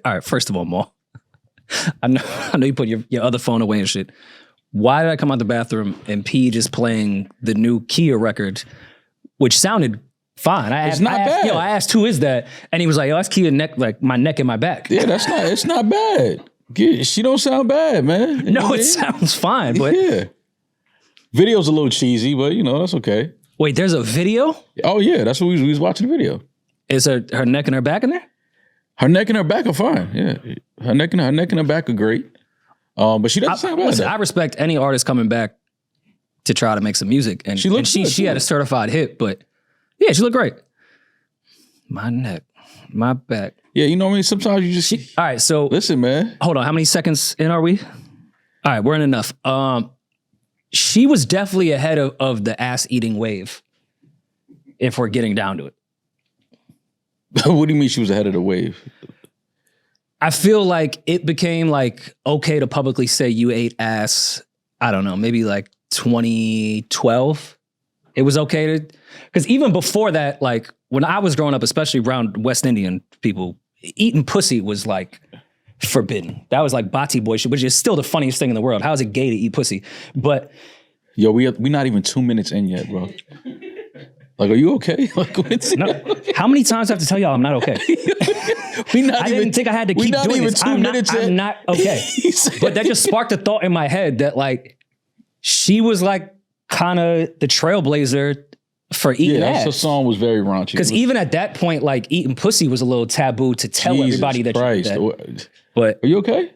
All right, first of all, Maul, I know you put your other phone away and shit. Why did I come out the bathroom and Peeje is playing the new Khia record, which sounded fine? It's not bad. Yo, I asked, who is that? And he was like, yo, that's Khia neck, like my neck and my back. Yeah, it's not bad. She don't sound bad, man. No, it sounds fine, but yeah. Video's a little cheesy, but you know, that's okay. Wait, there's a video? Oh yeah, that's what we was watching the video. Is her neck and her back in there? Her neck and her back are fine. Yeah, her neck and her back are great. But she doesn't sound bad. Listen, I respect any artist coming back to try to make some music, and she had a certified hit, but yeah, she looked great. My neck, my back. Yeah, you know what I mean. Sometimes you just all right. So listen, man. Hold on, how many seconds in are we? All right, we're in enough. She was definitely ahead of the ass eating wave. If we're getting down to it. What do you mean she was ahead of the wave? I feel like it became like okay to publicly say you ate ass. I don't know, maybe like 2012. It was okay to, because even before that, like when I was growing up, especially around West Indian people, eating pussy was like forbidden. That was like bati boy shit, which is still the funniest thing in the world. How is it gay to eat pussy? But yo, we not even 2 minutes in yet, bro. Like, are you okay? Like, no. How many times do I have to tell y'all I'm not okay? I didn't think I had to keep doing this. I'm not okay. But that just sparked a thought in my head that like, she was like kind of the trailblazer for eating ass. Her song was very raunchy. Because even at that point, like eating pussy was a little taboo to tell everybody that Christ. you did that. But are you okay?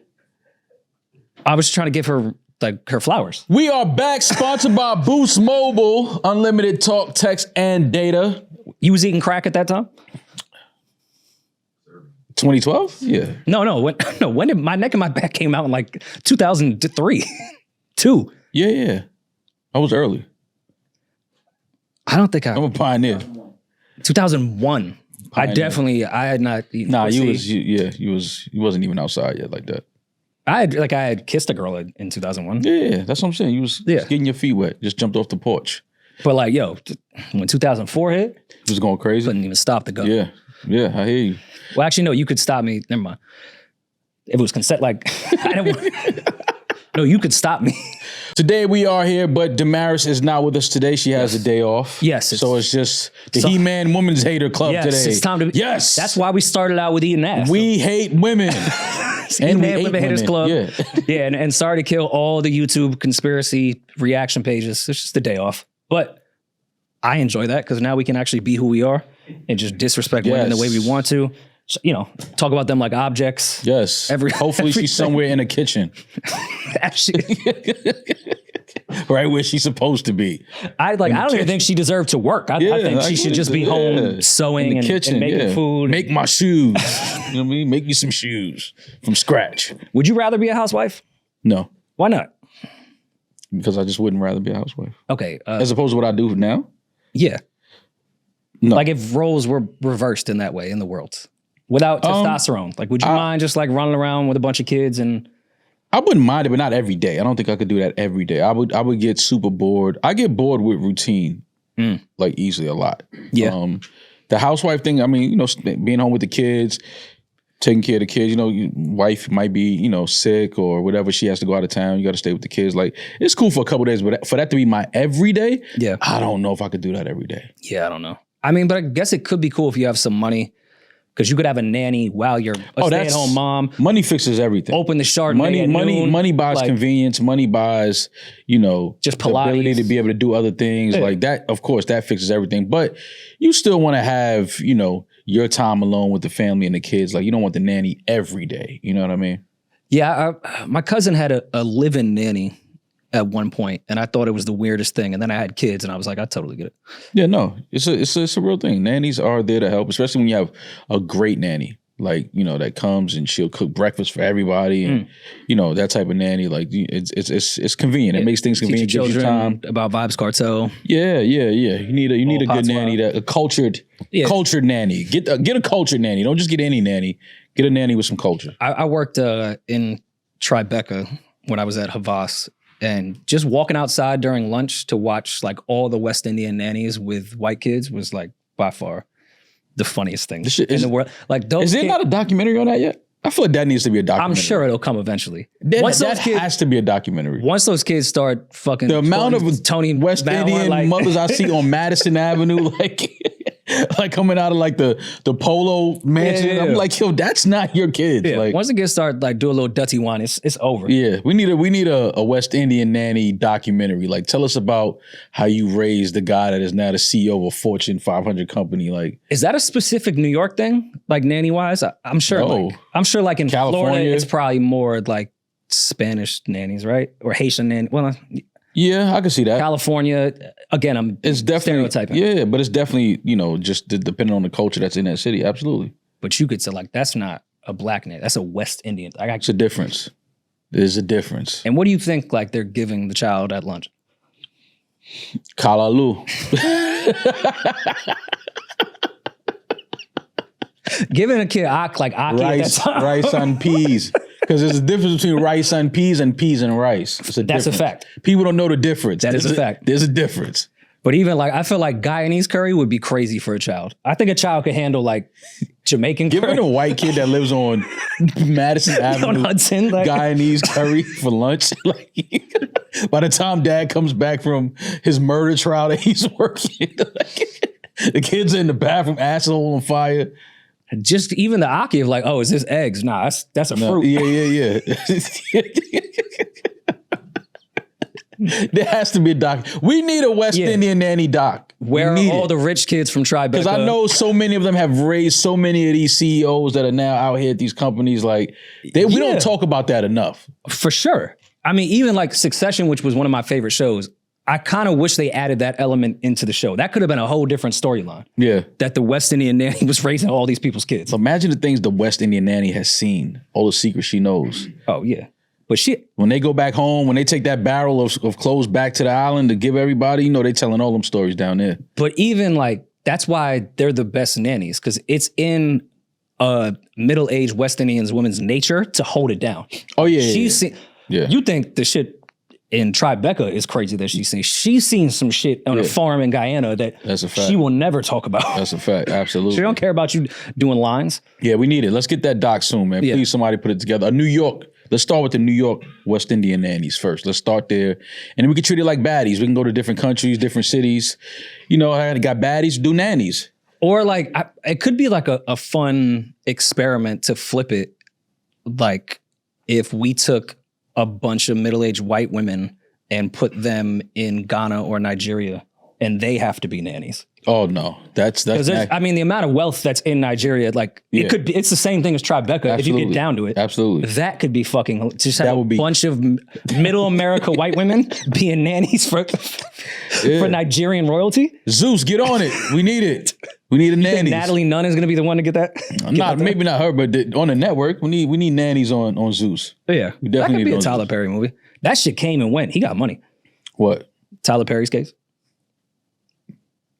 I was trying to give her like her flowers. We are back, sponsored by Boost Mobile, unlimited talk, text, and data. You was eating crack at that time? 2012? Yeah. No. When did my neck and my back came out in like 2003? 2. Yeah. I was early. I don't think I'm a pioneer. 2001. Pioneer. I had not eaten Nah, pussy. you wasn't even outside yet like that. I had kissed a girl in 2001. Yeah, that's what I'm saying. You was just getting your feet wet. Just jumped off the porch. But like, yo, when 2004 hit, it was going crazy. Couldn't even stop the gun. Yeah, I hear you. Well, actually, no, you could stop me. Never mind. If it was consent, like, I didn't want. No, you could stop me. Today we are here, but Demaris is not with us today. She has a day off. Yes. So it's just the He-Man Women's Hater Club today. It's time to. Yes. That's why we started out with eating ass. We hate women. And He-Man Women Haters Club. Yeah, and sorry to kill all the YouTube conspiracy reaction pages. It's just a day off. But I enjoy that because now we can actually be who we are and just disrespect women the way we want to. You know, talk about them like objects. Yes. Hopefully she's somewhere in a kitchen. Right where she's supposed to be. I don't even think she deserved to work. I think she should just be home sewing and making food. Make my shoes. You know what I mean? Make me some shoes from scratch. Would you rather be a housewife? No. Why not? Because I just wouldn't rather be a housewife. Okay. As opposed to what I do now? Yeah. No. Like if roles were reversed in that way in the world. Without testosterone. Like would you mind just like running around with a bunch of kids and... I wouldn't mind it, but not every day. I don't think I could do that every day. I would get super bored. I get bored with routine, like easily a lot. Yeah. The housewife thing, I mean, you know, being home with the kids, taking care of the kids, you know, your wife might be, you know, sick or whatever. She has to go out of town. You got to stay with the kids. Like, it's cool for a couple of days, but for that to be my everyday, I don't know if I could do that every day. Yeah, I don't know. I mean, but I guess it could be cool if you have some money. Because you could have a nanny while you're a stay-at-home mom. Money fixes everything. Open the Chardonnay money buys convenience. Money buys, you know, just the ability to be able to do other things like that. Of course, that fixes everything. But you still want to have, you know, your time alone with the family and the kids. Like you don't want the nanny every day. You know what I mean? Yeah, my cousin had a live-in nanny at one point, and I thought it was the weirdest thing. And then I had kids, and I was like, I totally get it. Yeah, no, it's a real thing. Nannies are there to help, especially when you have a great nanny, like, you know, that comes and she'll cook breakfast for everybody, and you know, that type of nanny. Like it's convenient. It makes things convenient. Teach your gives you children time about Vibes Cartel. Yeah. You need a good nanny, a cultured nanny. Get a cultured nanny. Don't just get any nanny. Get a nanny with some culture. I worked in Tribeca when I was at Havas. And just walking outside during lunch to watch like all the West Indian nannies with white kids was like by far the funniest thing in the world. Like those. Is there not a documentary on that yet? I feel like that needs to be a documentary. I'm sure it'll come eventually. That has to be a documentary. Once those kids start fucking the amount of Tony West Indian mothers I see on Madison Avenue, like coming out of like the Polo mansion. Yeah. I'm like, yo, that's not your kids. Yeah. Like, once the kids start like do a little dirty wine, it's over. Yeah, we need a West Indian nanny documentary. Like, tell us about how you raised the guy that is now the CEO of a Fortune 500 company. Like, is that a specific New York thing? Like nanny wise, I'm sure. No. I'm sure. Like in California, Florida, it's probably more like Spanish nannies, right? Or Haitian nanny. Well, yeah, I can see that. California, again, it's definitely stereotyping. Yeah, but it's definitely, just depending on the culture that's in that city. Absolutely. But you could say like that's not a black nanny. That's a West Indian. It's a difference. There's a difference. And what do you think like they're giving the child at lunch? Kalaloo. Giving a kid like aki rice on peas. Because there's a difference between rice and peas and rice. That's a fact. People don't know the difference. That is a fact. There's a difference. But even like, I feel like Guyanese curry would be crazy for a child. I think a child could handle like Jamaican curry. Giving a white kid that lives on Madison Avenue on Hudson, like, Guyanese curry for lunch. Like, by the time dad comes back from his murder trial that he's working, like, the kid's in the bathroom, asshole on fire. Just even the aki of like, oh, is this eggs? Nah, that's a fruit. Yeah. There has to be a doc. We need a West Indian nanny doc. Where are all the rich kids from Tribeca? Because I know so many of them have raised so many of these CEOs that are now out here at these companies. Like, we don't talk about that enough. For sure. I mean, even like Succession, which was one of my favorite shows, I kind of wish they added that element into the show. That could have been a whole different storyline. Yeah. That the West Indian nanny was raising all these people's kids. So imagine the things the West Indian nanny has seen, all the secrets she knows. Oh, yeah. But shit. When they go back home, when they take that barrel of clothes back to the island to give everybody, they telling all them stories down there. But even like, that's why they're the best nannies, because it's in middle-aged West Indian woman's nature to hold it down. Oh, yeah. She's seen, you think the shit in Tribeca is crazy that she's seen. She's seen some shit on a farm in Guyana that's a fact. She will never talk about. That's a fact, absolutely. She don't care about you doing lines. Yeah, we need it. Let's get that doc soon, man. Please, somebody put it together. New York. Let's start with the New York West Indian nannies first. Let's start there. And then we can treat it like baddies. We can go to different countries, different cities. I got baddies, do nannies. Or like, it could be like a fun experiment to flip it. Like if we took a bunch of middle-aged white women and put them in Ghana or Nigeria, and they have to be nannies. Oh no, that's I mean, the amount of wealth that's in Nigeria, like it's the same thing as Tribeca. If you get down to it, absolutely, that could be fucking. Just have a bunch of middle America white women being nannies for Nigerian royalty. Zeus, get on it. We need it. We need a nanny. Natalie Nunn is going to be the one to get that. Maybe not her, but on the network, we need nannies on Zeus. Yeah, we definitely that could be a Tyler Perry movie. That shit came and went. He got money. What? Tyler Perry's case?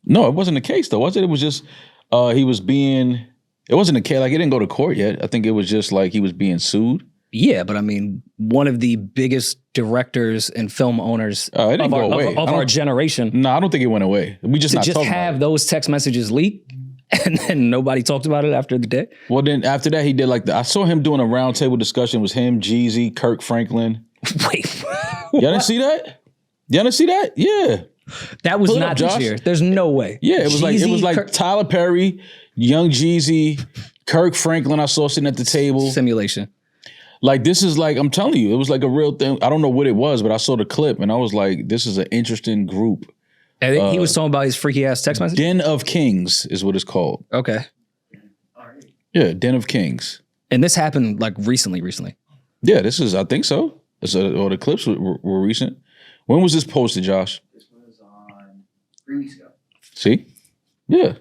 No, it wasn't the case though, was it? It was just he was being. It wasn't a case. Like, it didn't go to court yet. I think it was just like he was being sued. Yeah, but I mean, one of the biggest directors and film owners of our generation. No, I don't think it went away. We just not talking have those text messages leak, and then nobody talked about it after the day. Well, then after that, he did like I saw him doing a roundtable discussion. It was him, Jeezy, Kirk Franklin. Wait, y'all didn't see that? Y'all didn't see that? Yeah. That was not this year. There's no way. Yeah, it was like Tyler Perry, Young Jeezy, Kirk Franklin. I saw sitting at the table. Simulation. Like, this is like, I'm telling you, it was like a real thing. I don't know what it was, but I saw the clip and I was like, this is an interesting group. And he was talking about his freaky ass text message. Den of Kings is what it's called. Okay. Yeah, Den of Kings. And this happened like recently. Yeah, this is. I think so. Or the clips were recent. When was this posted, Josh? 3 weeks ago. See? Yeah.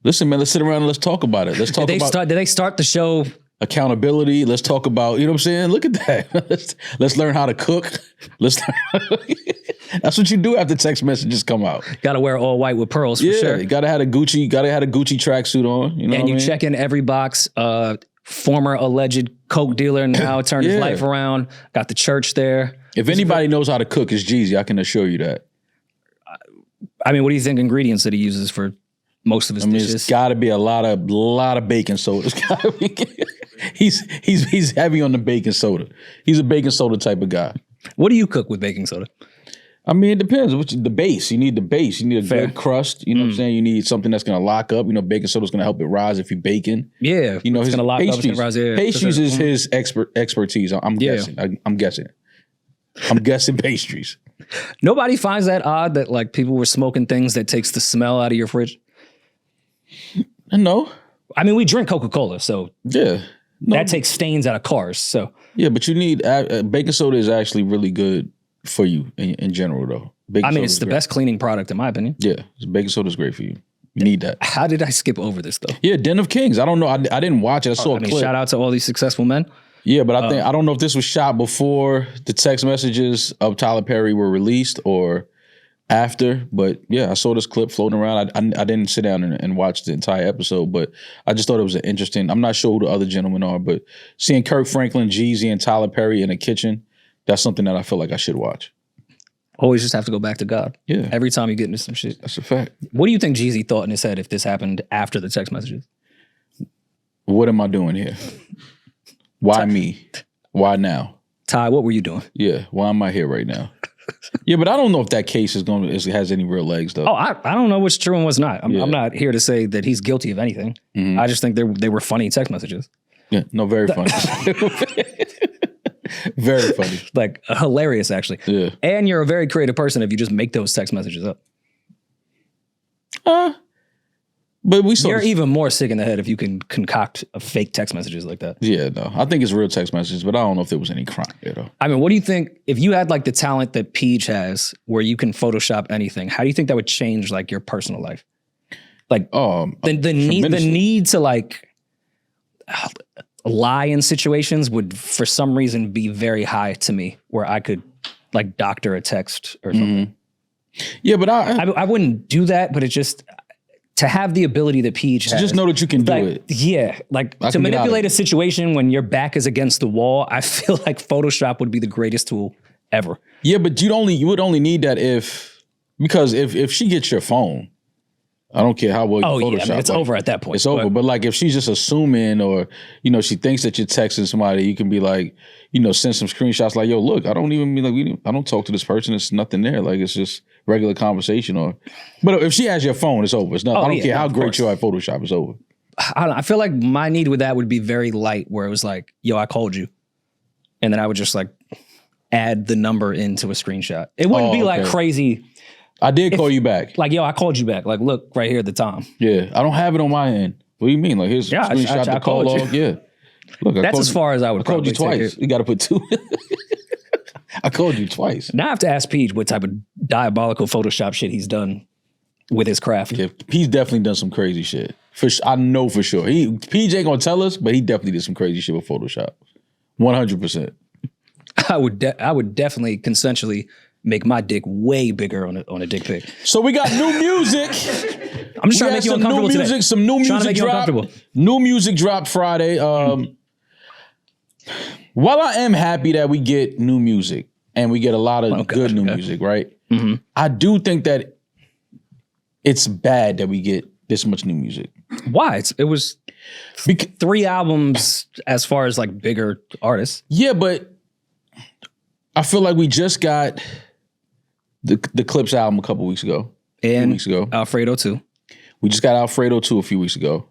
Listen, man, let's sit around and let's talk about it. Let's talk did they start the show? Accountability. Let's talk about, you know what I'm saying? Look at that. let's learn how to cook. That's what you do after text messages come out. Got to wear all white with pearls for sure. You gotta have a Gucci tracksuit on. You know, and you check in every box. Former alleged coke dealer now turned his life around. Got the church there. If anybody knows how to cook, it's Jeezy. I can assure you that. I mean, what do you think ingredients that he uses for most of his dishes? It's got to be a lot of baking soda. It's got to be. he's heavy on the baking soda. He's a baking soda type of guy. What do you cook with baking soda? I mean, it depends. The base. You need the base. You need a good crust. You know what I'm saying? You need something that's going to lock up. You know, baking soda's going to help it rise if you're baking. Yeah. You know, it's his going to lock up. It's pastries. going to rise. Yeah. Pastries is his expertise. I'm guessing. I'm guessing. I'm guessing pastries. Nobody finds that odd that like people were smoking things that takes the smell out of your fridge? No. I mean, we drink Coca-Cola, so Yeah. No. that takes stains out of cars. So Yeah, but you need baking soda is actually really good for you in general, though. Baking I mean, soda it's is the great. best cleaning product in my opinion. Yeah, baking soda is great for you. You need that. How did I skip over this though? Yeah, Den of Kings. I don't know. I didn't watch it. I saw a clip. Shout out to all these successful men. Yeah, but I don't know if this was shot before the text messages of Tyler Perry were released or after. But yeah, I saw this clip floating around. I didn't sit down and watch the entire episode, but I just thought it was an interesting. I'm not sure who the other gentlemen are, but seeing Kirk Franklin, Jeezy, and Tyler Perry in a kitchen, that's something that I feel like I should watch. Always just have to go back to God. Yeah. Every time you get into some shit. That's a fact. What do you think Jeezy thought in his head if this happened after the text messages? What am I doing here? Why me? Why now? Ty, what were you doing? Yeah, why am I here right now? Yeah, but I don't know if that case has any real legs though. Oh, I don't know what's true and what's not. Yeah. I'm not here to say that he's guilty of anything. I just think they were funny text messages. Yeah, no, very funny. Very funny. Like hilarious, actually. Yeah. And you're a very creative person if you just make those text messages up. But we saw You're this- even more sick in the head if you can concoct a fake text messages like that. Yeah, no. I think it's real text messages, but I don't know if there was any crime there though. I mean, what do you think if you had like the talent that Peeje has where you can Photoshop anything, how do you think that would change like your personal life? Like the need to like lie in situations would for some reason be very high to me where I could like doctor a text or something. Yeah, but I wouldn't do that, but it just to have the ability that Peeje has. just know that you can do like, it. Yeah, like to can get out of manipulate it. a situation when your back is against the wall, I feel like Photoshop would be the greatest tool ever. Yeah, but you would only need that if she gets your phone, I don't care how well you Photoshop. Yeah, I mean, it's like, over at that point. It's over. But like if she's just assuming or, she thinks that you're texting somebody, you can be like, send some screenshots like, yo, look, I don't even mean like, I don't talk to this person. It's nothing there. Like it's just regular conversation but if she has your phone, it's over. It's not, I don't care how great you are at Photoshop, it's over. I don't know. I feel like my need with that would be very light where it was like, yo, I called you. And then I would just like add the number into a screenshot. It wouldn't be like crazy. I did call you back. Like, yo, I called you back. Like, look right here at the time. Yeah, I don't have it on my end. What do you mean? Like, here's a screenshot I the call called you. log. Yeah. Look, That's as far as I would I called you probably take twice. it. You got to put two. I called you twice. Now I have to ask Peeje what type of diabolical Photoshop shit he's done with his craft. Yeah, he's definitely done some crazy shit. I know for sure. Peeje ain't gonna tell us, but he definitely did some crazy shit with Photoshop. 100%. I would definitely consensually make my dick way bigger on a dick pic. So we got new music. I'm just trying to make you uncomfortable today. Some new Trying to music make you dropped. uncomfortable. New music dropped Friday. While I am happy that we get new music and we get a lot of good new music, right? Mm-hmm. I do think that it's bad that we get this much new music. Why? It was 3 albums as far as like bigger artists. Yeah, but I feel like we just got the Clips album a couple weeks ago. And a few weeks ago. Alfredo too. We just got Alfredo 2 a few weeks ago.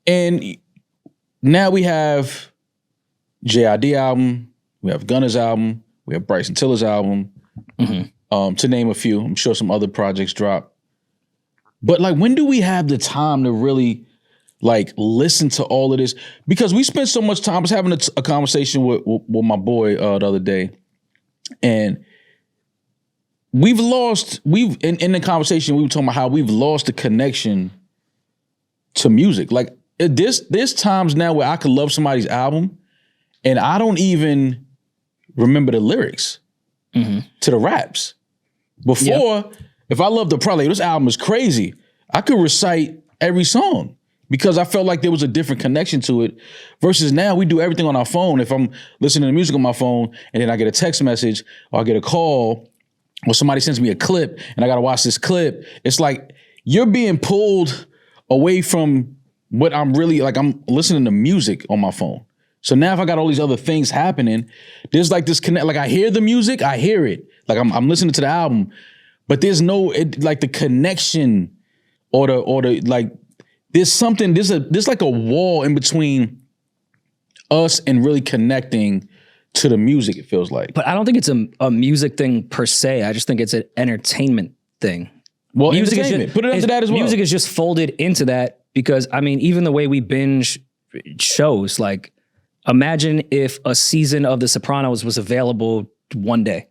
And now we have JID album, we have Gunna's album, we have Bryson Tiller's album, to name a few. I'm sure some other projects drop. But like, when do we have the time to really like listen to all of this? Because we spent so much time. I was having a conversation with my boy the other day, and in the conversation we were talking about how we've lost the connection to music. Like there's times now where I could love somebody's album and I don't even remember the lyrics to the raps. Before, if I loved the product, this album is crazy, I could recite every song because I felt like there was a different connection to it versus now we do everything on our phone. If I'm listening to music on my phone and then I get a text message or I get a call or somebody sends me a clip and I got to watch this clip, it's like you're being pulled away from what I'm really like, I'm listening to music on my phone. So now if I got all these other things happening, there's like this connect, like I hear the music, I hear it. Like I'm listening to the album, but there's no, like the connection or the like, there's something, there's like a wall in between us and really connecting to the music, it feels like. But I don't think it's a music thing per se. I just think it's an entertainment thing. Well, music entertainment. Put it into that as well. Music is just folded into that because, I mean, even the way we binge shows, like, imagine if a season of The Sopranos was available one day,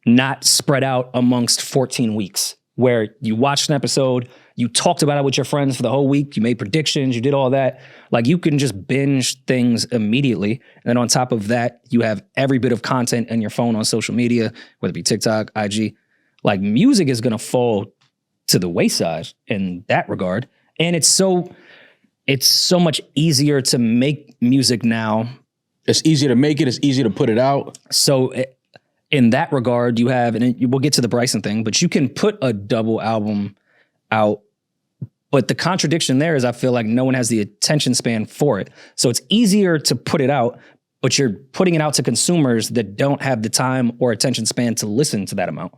not spread out amongst 14 weeks, where you watched an episode, you talked about it with your friends for the whole week, you made predictions, you did all that. Like, you can just binge things immediately. And then on top of that, you have every bit of content in your phone on social media, whether it be TikTok, IG. Like, music is going to fall to the wayside in that regard. And it's so much easier to make music now. It's easier to make it. It's easier to put it out. So in that regard, you have, and we'll get to the Bryson thing, but you can put a double album out. But the contradiction there is I feel like no one has the attention span for it. So it's easier to put it out, but you're putting it out to consumers that don't have the time or attention span to listen to that amount.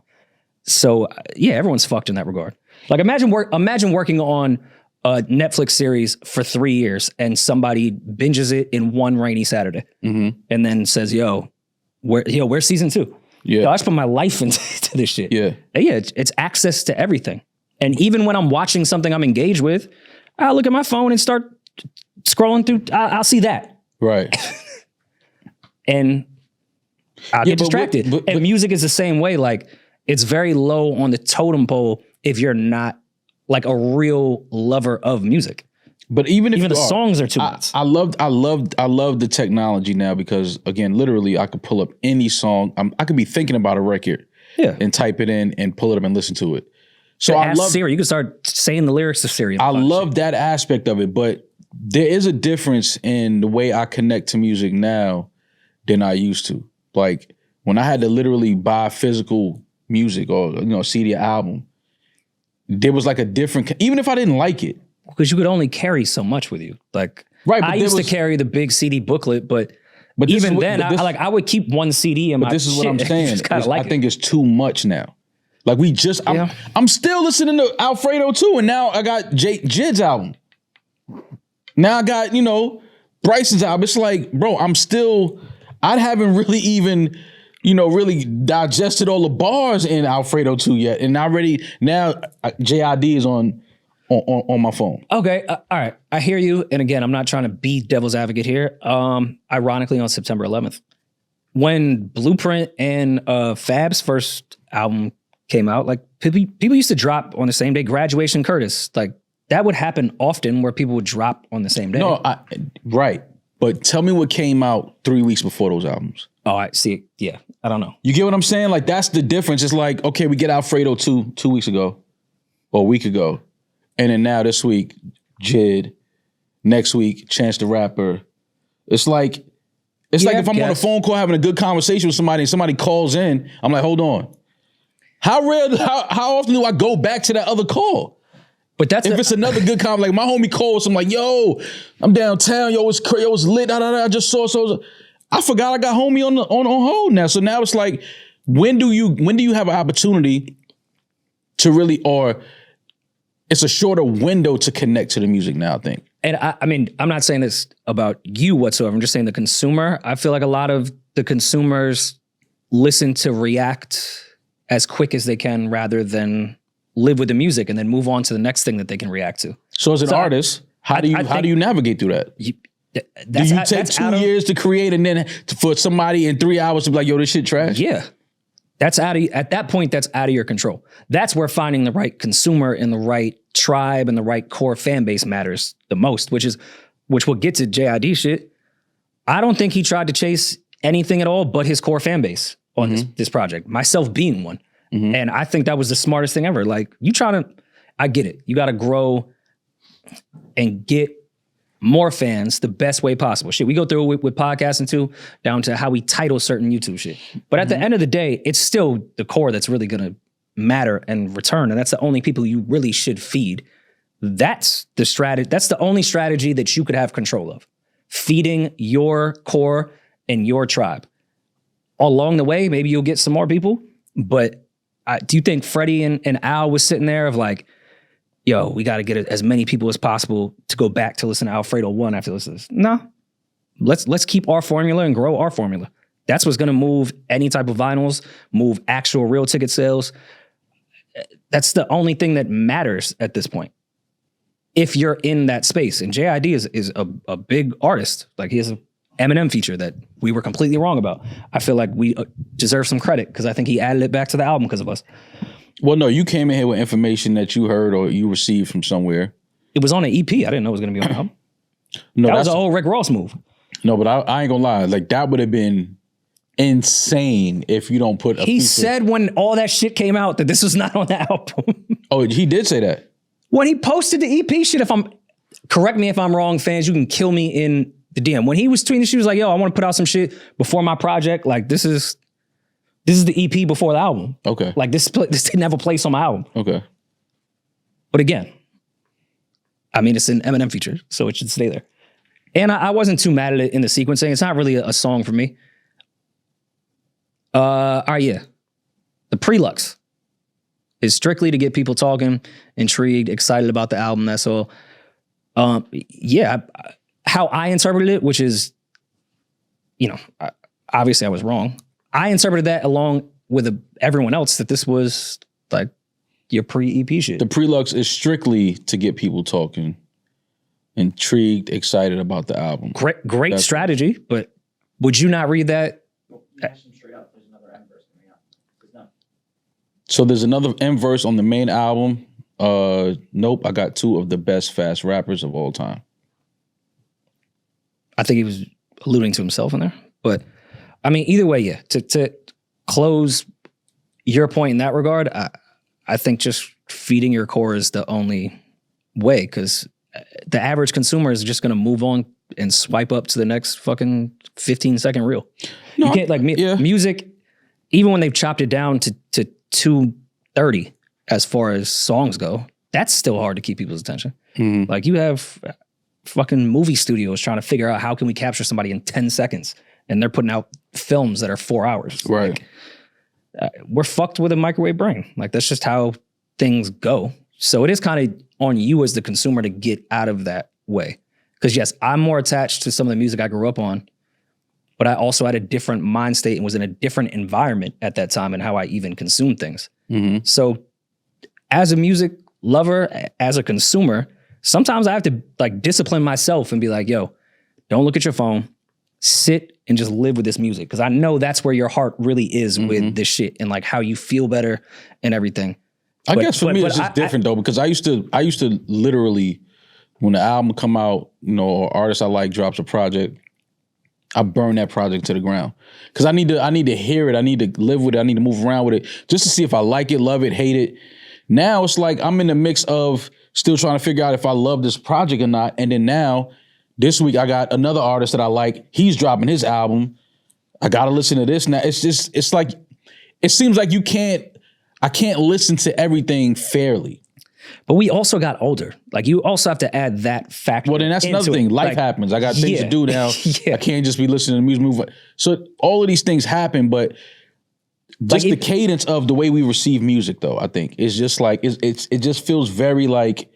So yeah, everyone's fucked in that regard. Like imagine working on a Netflix series for 3 years and somebody binges it in one rainy Saturday and then says, where's season 2? Yeah. Yo, I just put my life into this shit. Yeah. Yeah, it's access to everything. And even when I'm watching something I'm engaged with, I'll look at my phone and start scrolling through. I'll see that. Right. And I'll get distracted. But and music is the same way. Like, it's very low on the totem pole if you're not like a real lover of music. But even the songs are too much. I love the technology now because again, literally I could pull up any song. I could be thinking about a record and type it in and pull it up and listen to it. So I love Siri. You can start saying the lyrics to Siri. I love that aspect of it, but there is a difference in the way I connect to music now than I used to. Like when I had to literally buy physical music or CD or album, there was like a different, even if I didn't like it. Because you could only carry so much with you. Like, right, I used to carry the big CD booklet, but even then, I would keep one CD in my But this is what I'm saying. I think it's too much now. Like I'm still listening to Alfredo too, and now I got JID's album. Now I got, Bryson's album. It's like, bro, I haven't really even, really digested all the bars in Alfredo 2 yet. And now JID is on my phone. Okay, all right. I hear you. And again, I'm not trying to be devil's advocate here. Ironically, on September 11th, when Blueprint and Fab's first album came out, like people used to drop on the same day. Graduation, Curtis, like that would happen often where people would drop on the same day. No, right. But tell me what came out 3 weeks before those albums. Oh, I see. Yeah, I don't know. You get what I'm saying? Like that's the difference. It's like, okay, we get Alfredo 2 weeks ago or a week ago. And then now this week, JID. Next week, Chance the Rapper. It's like if I'm on a phone call having a good conversation with somebody and somebody calls in, I'm like, hold on. How often do I go back to that other call? But that's if it's another good conversation, like my homie calls, I'm like, yo, I'm downtown, yo, it's crazy, yo, it's lit, I just saw so. I forgot I got homie on hold now. So now it's like, when do you have an opportunity to really, or it's a shorter window to connect to the music now, I think. And I mean, I'm not saying this about you whatsoever. I'm just saying the consumer. I feel like a lot of the consumers listen to react as quick as they can rather than live with the music and then move on to the next thing that they can react to. So as an artist, how do you navigate through that? Do you take 2 years to create and then for somebody in 3 hours to be like, yo, this shit trash? Yeah. At that point, that's out of your control. That's where finding the right consumer and the right tribe and the right core fan base matters the most, which will get to JID shit. I don't think he tried to chase anything at all but his core fan base on this project, myself being one. And I think that was the smartest thing ever. Like, I get it. You got to grow and get more fans the best way possible. Shit, we go through it with podcasting too, down to how we title certain YouTube shit. But at the end of the day, it's still the core that's really going to matter and return. And that's the only people you really should feed That's the strategy. That's the only strategy that you could have control of. Feeding your core and your tribe. Along the way, maybe you'll get some more people, but do you think Freddie and Al was sitting there of like, yo, we got to get as many people as possible to go back to listen to Alfredo 1 after listening to this? No. Let's keep our formula and grow our formula. That's what's going to move any type of vinyls, move actual real ticket sales. That's the only thing that matters at this point. If you're in that space. And JID is a big artist. Like, he has an Eminem feature that we were completely wrong about. I feel like we deserve some credit because I think he added it back to the album because of us. Well, no, you came in here with information that you heard or you received from somewhere. It was on an EP. I didn't know it was going to be on the album. No, that was an old Rick Ross move. No, but I ain't gonna lie. Like, that would have been insane if you don't put a He said when all that shit came out that this was not on the album. Oh, he did say that? When he posted the EP shit, correct me if I'm wrong, fans, you can kill me in the DM. When he was tweeting, she was like, yo, I want to put out some shit before my project. Like, this is the EP before the album. Okay. Like, this didn't have a place on my album. Okay. But again, I mean, it's an Eminem feature, so it should stay there. And I wasn't too mad at it in the sequencing. It's not really a song for me. All right, yeah. The Prelux is strictly to get people talking, intrigued, excited about the album. That's all. Yeah, how I interpreted it, which is, obviously I was wrong. I interpreted that along with everyone else that this was like your pre-EP shit. The Prelux is strictly to get people talking, intrigued, excited about the album. Great strategy, but would you not read that? Straight up, there's another M verse coming out. So there's another M verse on the main album. Nope, I got 2 of the best fast rappers of all time. I think he was alluding to himself in there, but I mean, either way, yeah. To close your point in that regard, I think just feeding your core is the only way, because the average consumer is just going to move on and swipe up to the next fucking 15-second reel. No, you can't music, even when they've chopped it down to 2:30 as far as songs go, that's still hard to keep people's attention. Mm-hmm. Like, you have fucking movie studios trying to figure out how can we capture somebody in 10 seconds, and they're putting out films that are 4 hours. Right. Like, we're fucked with a microwave brain. Like, that's just how things go. So it is kind of on you as the consumer to get out of that way. Because yes, I'm more attached to some of the music I grew up on, but I also had a different mind state and was in a different environment at that time and how I even consumed things. Mm-hmm. So as a music lover, as a consumer, sometimes I have to like discipline myself and be like, yo, don't look at your phone, sit and just live with this music. Because I know that's where your heart really is with this shit and like how you feel better and everything. I guess for me it's just different though, because I used to literally, when the album come out, or artist I like drops a project, I burn that project to the ground. Because I need to hear it, I need to live with it, I need to move around with it, just to see if I like it, love it, hate it. Now it's like I'm in the mix of still trying to figure out if I love this project or not. And then now, this week I got another artist that I like, he's dropping his album. I gotta listen to this now. It's like, it seems like I can't listen to everything fairly. But we also got older. Like, you also have to add that factor. Well, then that's another thing. Life happens. I got things to do now. I can't just be listening to music. So all of these things happen, but just the cadence of the way we receive music, though, I think, is just like, it just feels very like,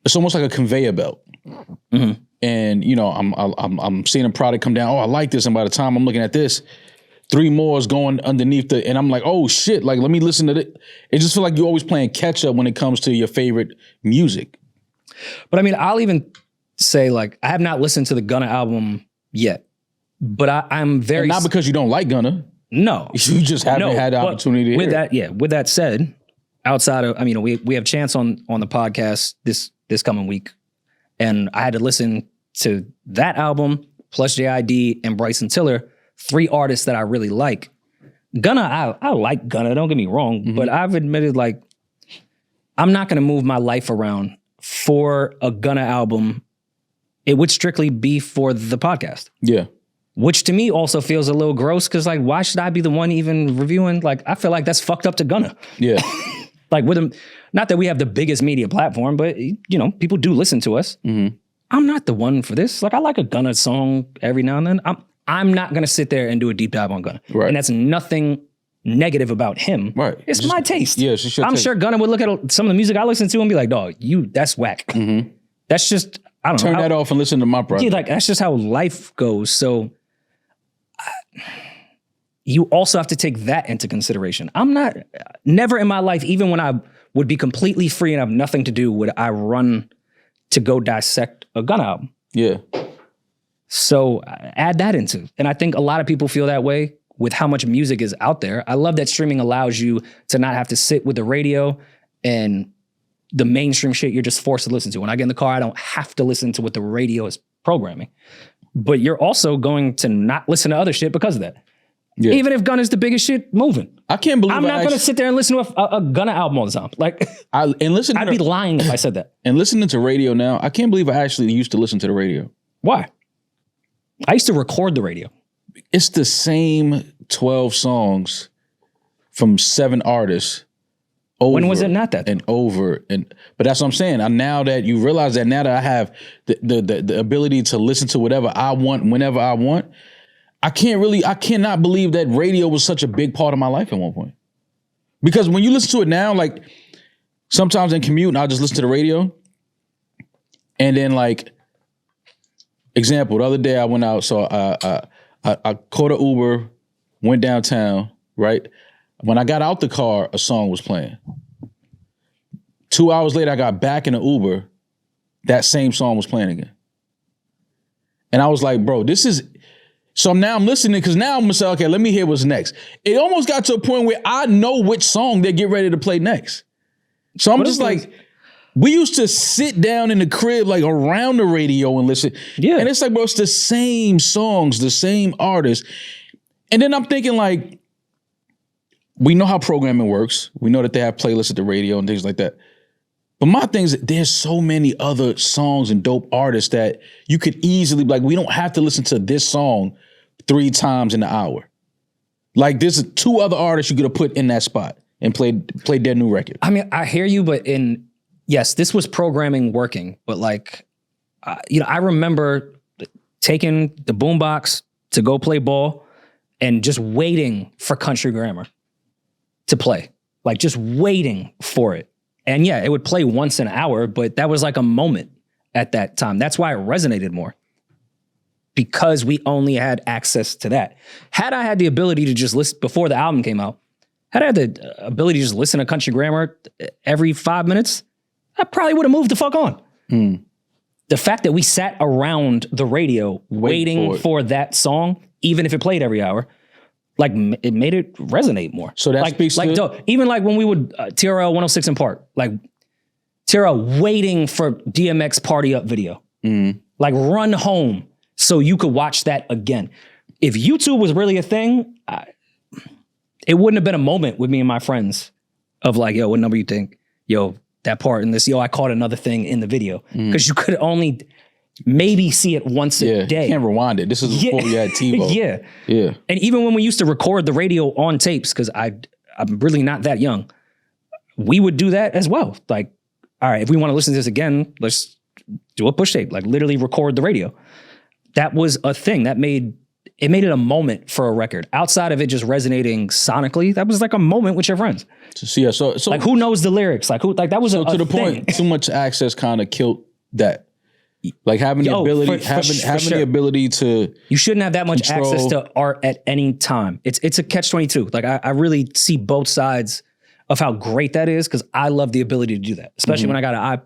it's almost like a conveyor belt. Mm-hmm. And, I'm seeing a product come down. Oh, I like this. And by the time I'm looking at this, 3 more is going underneath and I'm like, oh shit, like, let me listen to it. It just feels like you're always playing catch up when it comes to your favorite music. But I mean, I'll even say, like, I have not listened to the Gunna album yet, but I'm very... And not because you don't like Gunna. No. You just haven't had the opportunity to hear that. Yeah, with that said, outside of, we have Chance on the podcast this coming week, and I had to listen to that album, plus JID and Bryson Tiller, 3 artists that I really like. Gunna, I like Gunna, don't get me wrong, but I've admitted, like, I'm not going to move my life around for a Gunna album. It would strictly be for the podcast. Yeah. Which to me also feels a little gross, because, like, why should I be the one even reviewing? Like, I feel like that's fucked up to Gunna. Yeah. Like with them, not that we have the biggest media platform, but you know, people do listen to us. Mm-hmm. I'm not the one for this. Like I like a Gunna song every now and then. I'm not gonna sit there and do a deep dive on Gunna. Right. And that's nothing negative about him. Right. It's Just- my taste. Yeah, it's just your I'm taste. sure Gunna would look at some of the music I listen to and be like, dog, that's whack. Mm-hmm. That's just, I don't Turn know. that off and listen to my project. Yeah, like that's just how life goes. So you also have to take that into consideration. Never in my life, even when I would be completely free and have nothing to do, would I run to go dissect a Gunna album. Yeah. So add that into. And I think a lot of people feel that way with how much music is out there. I love that streaming allows you to not have to sit with the radio and the mainstream shit you're just forced to listen to. When I get in the car, I don't have to listen to what the radio is programming. But you're also going to not listen to other shit because of that. Yeah. Even if Gunna's the biggest shit moving. I can't believe I'm not going to sit there and listen to a Gunna album all the time. Like, I'd be lying if I said that. And listening to radio now, I can't believe I actually used to listen to the radio. Why? I used to record the radio. It's the same 12 songs from 7 artists. Over When was it not that? And over but that's what I'm saying. Now that you realize that now that I have the ability to listen to whatever I want whenever I want, I cannot believe that radio was such a big part of my life at one point. Because when you listen to it now, like sometimes in commute, I'll just listen to the radio. And then like, example, the other day I went out, so I caught an Uber, went downtown, right? When I got out the car, a song was playing. 2 hours later, I got back in the Uber, that same song was playing again. And I was like, bro, this is... So now I'm listening because now I'm gonna say, okay, let me hear what's next. It almost got to a point where I know which song they get ready to play next. So I'm just like, we used to sit down in the crib, like around the radio and listen. Yeah. And it's like, bro, it's the same songs, the same artists. And then I'm thinking like, we know how programming works. We know that they have playlists at the radio and things like that. But my thing is, there's so many other songs and dope artists that you could easily, like, we don't have to listen to this song 3 times in the hour. Like, there's 2 other artists you could have put in that spot and played their new record. I mean, I hear you, but yes, this was programming working. But like, I remember taking the boombox to go play ball and just waiting for Country Grammar to play. Like, just waiting for it. And yeah, it would play once an hour, but that was like a moment at that time. That's why it resonated more. Because we only had access to that. Had I had the ability to just listen, before the album came out, had I had the ability to just listen to Country Grammar every 5 minutes, I probably would have moved the fuck on. The fact that we sat around the radio waiting for that song, even if it played every hour, like it made it resonate more. So that like, speaks like to... even like when we would TRL 106 in Park, like TRL waiting for DMX Party Up video. Like run home so you could watch that again. If YouTube was really a thing, it wouldn't have been a moment with me and my friends of like, yo, what number you think? Yo, that part in this, yo, I caught another thing in the video. Because you could only maybe see it once a day. You can't rewind it. This is before we had TiVo. Yeah. And even when we used to record the radio on tapes, because I'm really not that young, we would do that as well. Like, all right, if we want to listen to this again, let's do a push tape, like literally record the radio. That was a thing that made it a moment for a record. Outside of it just resonating sonically, that was like a moment with your friends. So like who knows the lyrics? Like that was so a to the thing. point, too much access kind of killed that. Like having the ability, the ability to... You shouldn't have that much control. access to art at any time. It's a catch-22. Like I really see both sides of how great that is because I love the ability to do that. Especially when I got an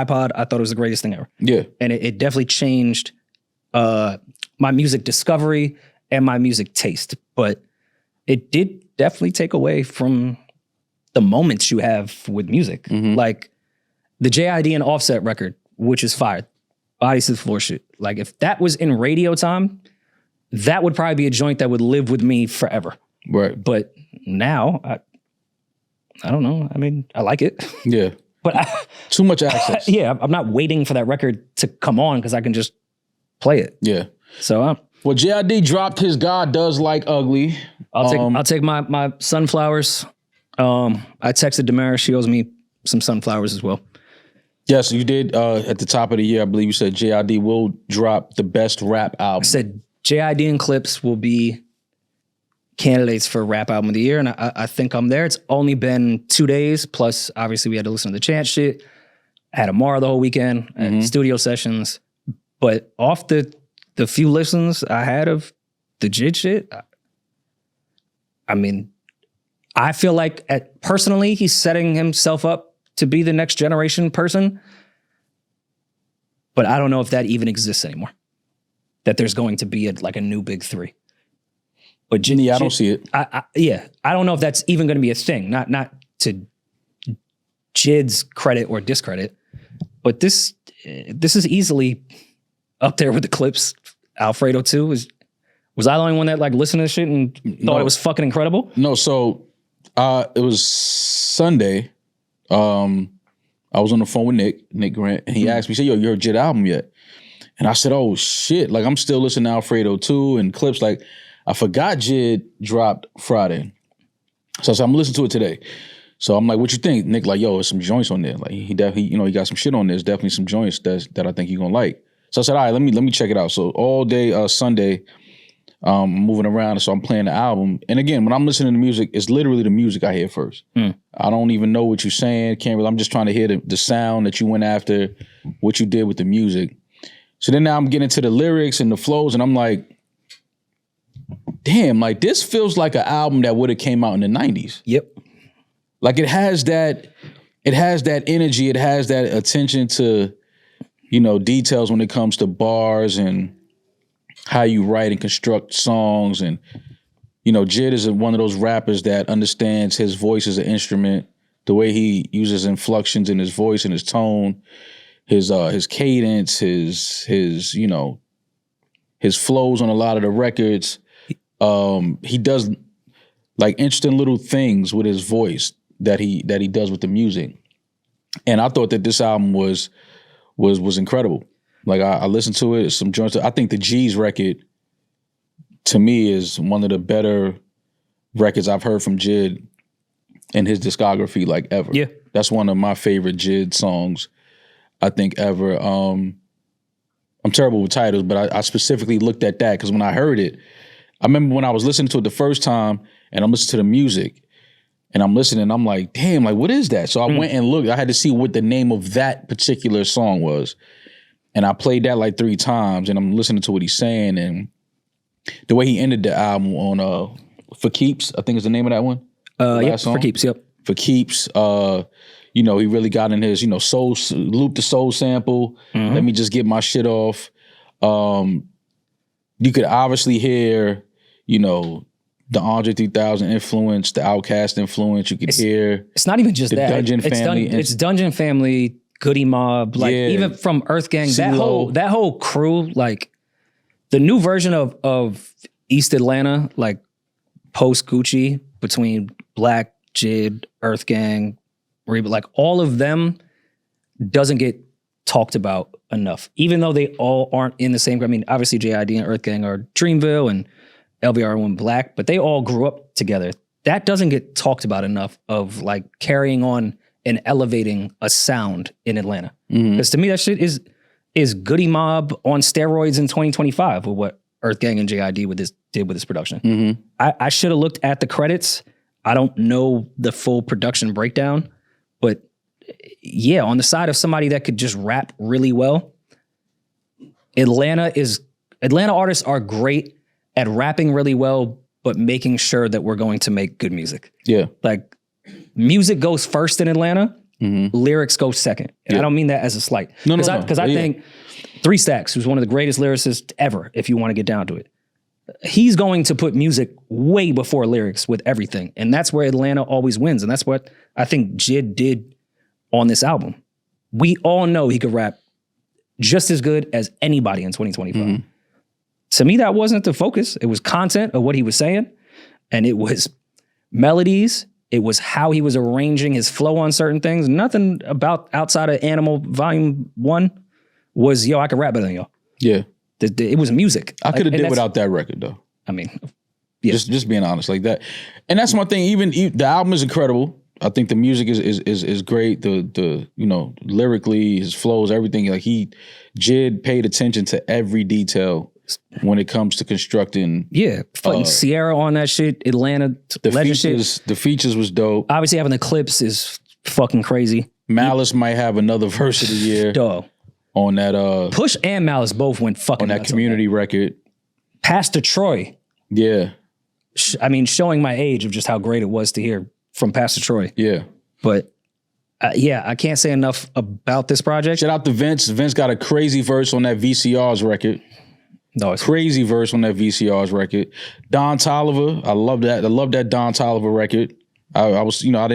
iPod, I thought it was the greatest thing ever. Yeah. And it definitely changed my music discovery and my music taste. But it did definitely take away from the moments you have with music. Like the JID and Offset record, which is fire. Body to the floor shit. Like if that was in radio time, that would probably be a joint that would live with me forever. Right. But now, I don't know. I mean, I like it. Yeah. But too much access. Yeah, I'm not waiting for that record to come on because I can just play it. Yeah. So well, JID dropped his God Does Like Ugly. I'll take my sunflowers. I texted Demaris. She owes me some sunflowers as well. Yes, you did. At the top of the year, I believe you said JID will drop the best rap album. I said JID and Clips will be candidates for rap album of the year, and I think I'm there. It's only been 2 days, plus obviously we had to listen to the Chant shit. I had Amara the whole weekend, and studio sessions. But off the few listens I had of the JID shit, I mean, I feel like personally he's setting himself up to be the next generation person. But I don't know if that even exists anymore. That there's going to be a new big three. But JID, I don't see it. I don't know if that's even going to be a thing. Not to JID's credit or discredit, but this is easily up there with the Clips. Alfredo too. Was I the only one that listened to this shit and thought it was fucking incredible? No, so it was Sunday. I was on the phone with Nick Grant, and he asked me, he said, yo, you heard JID album yet? And I said, oh shit, I'm still listening to Alfredo too, and Clips, I forgot JID dropped Friday. So I said, I'm listening to it today. So I'm like, what you think? Nick yo, there's some joints on there. He definitely, he got some shit on there. There's definitely some joints that I think you're gonna like. So I said, all right, let me check it out. So all day Sunday, I'm moving around, so I'm playing the album. And again, when I'm listening to music, it's literally the music I hear first. I don't even know what you're saying. I'm just trying to hear the sound that you went after, what you did with the music. So then now I'm getting to the lyrics and the flows, and I'm like, damn, this feels like an album that would have came out in the 90s. Yep. It has that energy, it has that attention to, details when it comes to bars and how you write and construct songs. And, JID is one of those rappers that understands his voice as an instrument, the way he uses inflections in his voice and his tone, his cadence, his flows on a lot of the records. He does interesting little things with his voice that he does with the music. And I thought that this album was incredible. I listened to it, some joints. I think the G's record to me is one of the better records I've heard from JID in his discography ever. Yeah. That's one of my favorite JID songs I think ever. I'm terrible with titles, but I specifically looked at that because when I heard it, I remember when I was listening to it the first time and I'm listening to the music and I'm listening, I'm like, damn, what is that? So I went and looked. I had to see what the name of that particular song was. And I played that 3 times and I'm listening to what he's saying. And the way he ended the album on For Keeps, I think is the name of that one. Yep, For Keeps, yep. For Keeps, he really got in his, soul, loop the soul sample. Let me just get my shit off. You could obviously hear, the Andre 3000 influence, the Outkast influence. You could hear. It's not even just the that. Dungeon Family. It's Dungeon Family, Goody Mob, even from Earth Gang. CeeLo. That whole crew, the new version of East Atlanta, post Gucci, between Black, JID, Earth Gang, Reba, all of them doesn't get talked about enough, even though they all aren't in the same. I mean, obviously JID and Earth Gang are Dreamville and LBR and Black, but they all grew up together. That doesn't get talked about enough of carrying on and elevating a sound in Atlanta. Because to me, that shit is Goody Mob on steroids in 2025 with what Earth Gang and JID did with this production. I should have looked at the credits. I don't know the full production breakdown, but yeah, on the side of somebody that could just rap really well, Atlanta artists are great at rapping really well, but making sure that we're going to make good music. Yeah. Music goes first in Atlanta, lyrics go second. And I don't mean that as a slight. Because I think 3 Stacks, who's one of the greatest lyricists ever, if you want to get down to it, he's going to put music way before lyrics with everything. And that's where Atlanta always wins. And that's what I think JID did on this album. We all know he could rap just as good as anybody in 2025. To me, that wasn't the focus. It was content of what he was saying. And it was melodies. It was how he was arranging his flow on certain things. Nothing about outside of Animal Volume 1 was, I could rap better than y'all. Yeah. It was music. I could have did without that record, though. I mean, Yeah. Just being honest like that. And that's my thing. Even the album is incredible. I think the music is great. The you know, lyrically, his flows, everything. Like JID paid attention to every detail when it comes to constructing. Yeah, fucking Sierra on that shit, Atlanta, legend shit. The features was dope. Obviously having the clips is fucking crazy. Malice might have another verse of the year. Dog. On that Push and Malice both went fucking on that nuts Community record. Pastor Troy. Yeah. I mean, showing my age of just how great it was to hear from Pastor Troy. Yeah. But yeah, I can't say enough about this project. Shout out to Vince. Vince got a crazy verse on that VCR's record. No, it's crazy verse on that VCR's record. Don Toliver, I love that. I love that Don Toliver record. I was, you know,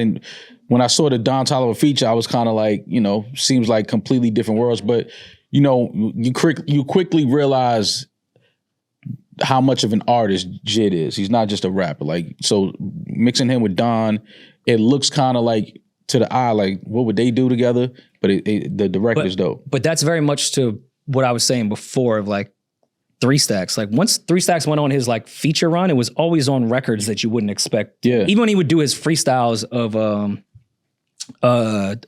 when I saw the Don Toliver feature, I was kind of like, you know, seems like completely different worlds. But, you know, you quickly realize how much of an artist JID is. He's not just a rapper. Like, so mixing him with Don, it looks kind of like, to the eye, like, what would they do together? But the record is dope. But that's very much to what I was saying before of like 3 Stacks. Like once 3 Stacks went on his like feature run, it was always on records that you wouldn't expect. Yeah. Even when he would do his freestyles of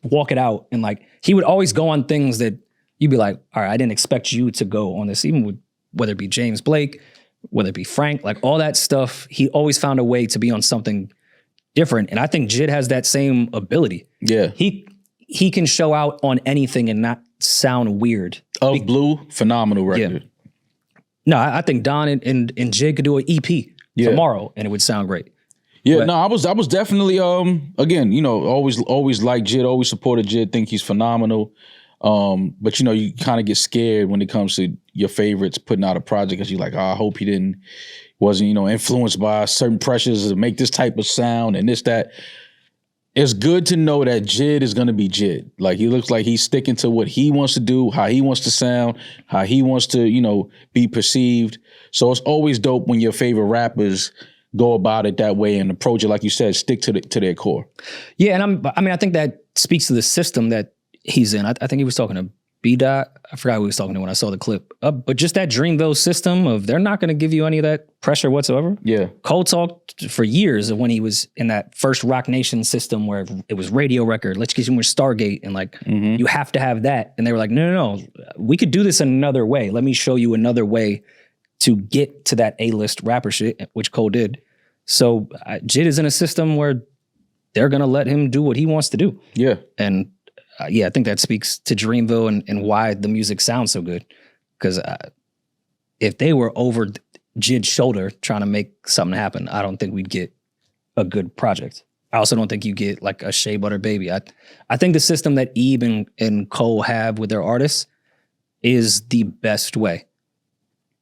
Walk It Out, and like he would always go on things that you'd be like, all right, I didn't expect you to go on this. Even with whether it be James Blake, whether it be Frank, like all that stuff, he always found a way to be on something different. And I think JID has that same ability. Yeah. He can show out on anything and not sound weird. Of Blue, phenomenal record. Yeah. No, I think Don and JID could do an EP tomorrow and it would sound great. Yeah, but, no, I was definitely again, you know, always liked JID, always supported JID, think he's phenomenal. But you know, you kind of get scared when it comes to your favorites putting out a project because you're like, oh, I hope he wasn't, you know, influenced by certain pressures to make this type of sound and this, that. It's good to know that JID is going to be JID. Like, he looks like he's sticking to what he wants to do, how he wants to sound, how he wants to, you know, be perceived. So it's always dope when your favorite rappers go about it that way and approach it, like you said, stick to their core. Yeah, and I think that speaks to the system that he's in. I think he was talking to B-Dot. I forgot who he was talking to when I saw the clip. But just that Dreamville system of they're not going to give you any of that pressure whatsoever. Yeah. Cole talked for years of when he was in that first Rock Nation system where it was radio record, let's get you more Stargate, and like, you have to have that. And they were like, no, we could do this another way. Let me show you another way to get to that A-list rapper shit, which Cole did. So JID is in a system where they're going to let him do what he wants to do. Yeah. And I think that speaks to Dreamville and why the music sounds so good. Because if they were over JID's shoulder trying to make something happen, I don't think we'd get a good project. I also don't think you get like a Shea Butter Baby. I think the system that Eve and Cole have with their artists is the best way.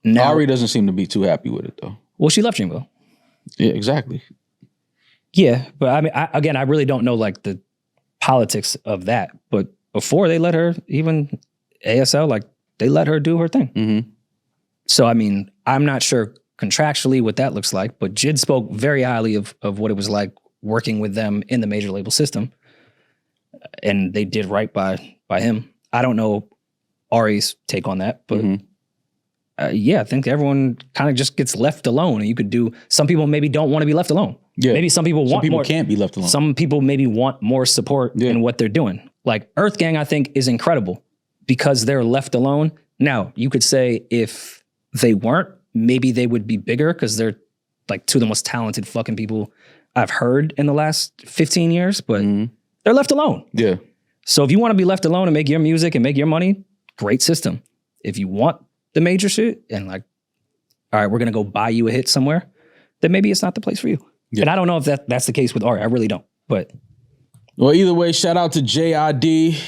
Now, Ari doesn't seem to be too happy with it though. Well, she left Dreamville. Yeah, exactly. Yeah, but I mean, I really don't know like the politics of that. But before they let her, even ASL, like they let her do her thing. Mm-hmm. So, I mean, I'm not sure contractually what that looks like, but JID spoke very highly of what it was like working with them in the major label system. And they did right by him. I don't know Ari's take on that, but I think everyone kind of just gets left alone. And you could do, some people maybe don't want to be left alone. Yeah. Maybe some people want more. Can't be left alone. Some people maybe want more support in what they're doing. Like Earth Gang, I think, is incredible because they're left alone. Now, you could say if they weren't, maybe they would be bigger because they're like two of the most talented fucking people I've heard in the last 15 years, but they're left alone. Yeah. So if you want to be left alone and make your music and make your money, great system. If you want the major shit and like, all right, we're going to go buy you a hit somewhere, then maybe it's not the place for you. Yeah. And I don't know if that's the case with Ari. I really don't. But well, either way, shout out to JID,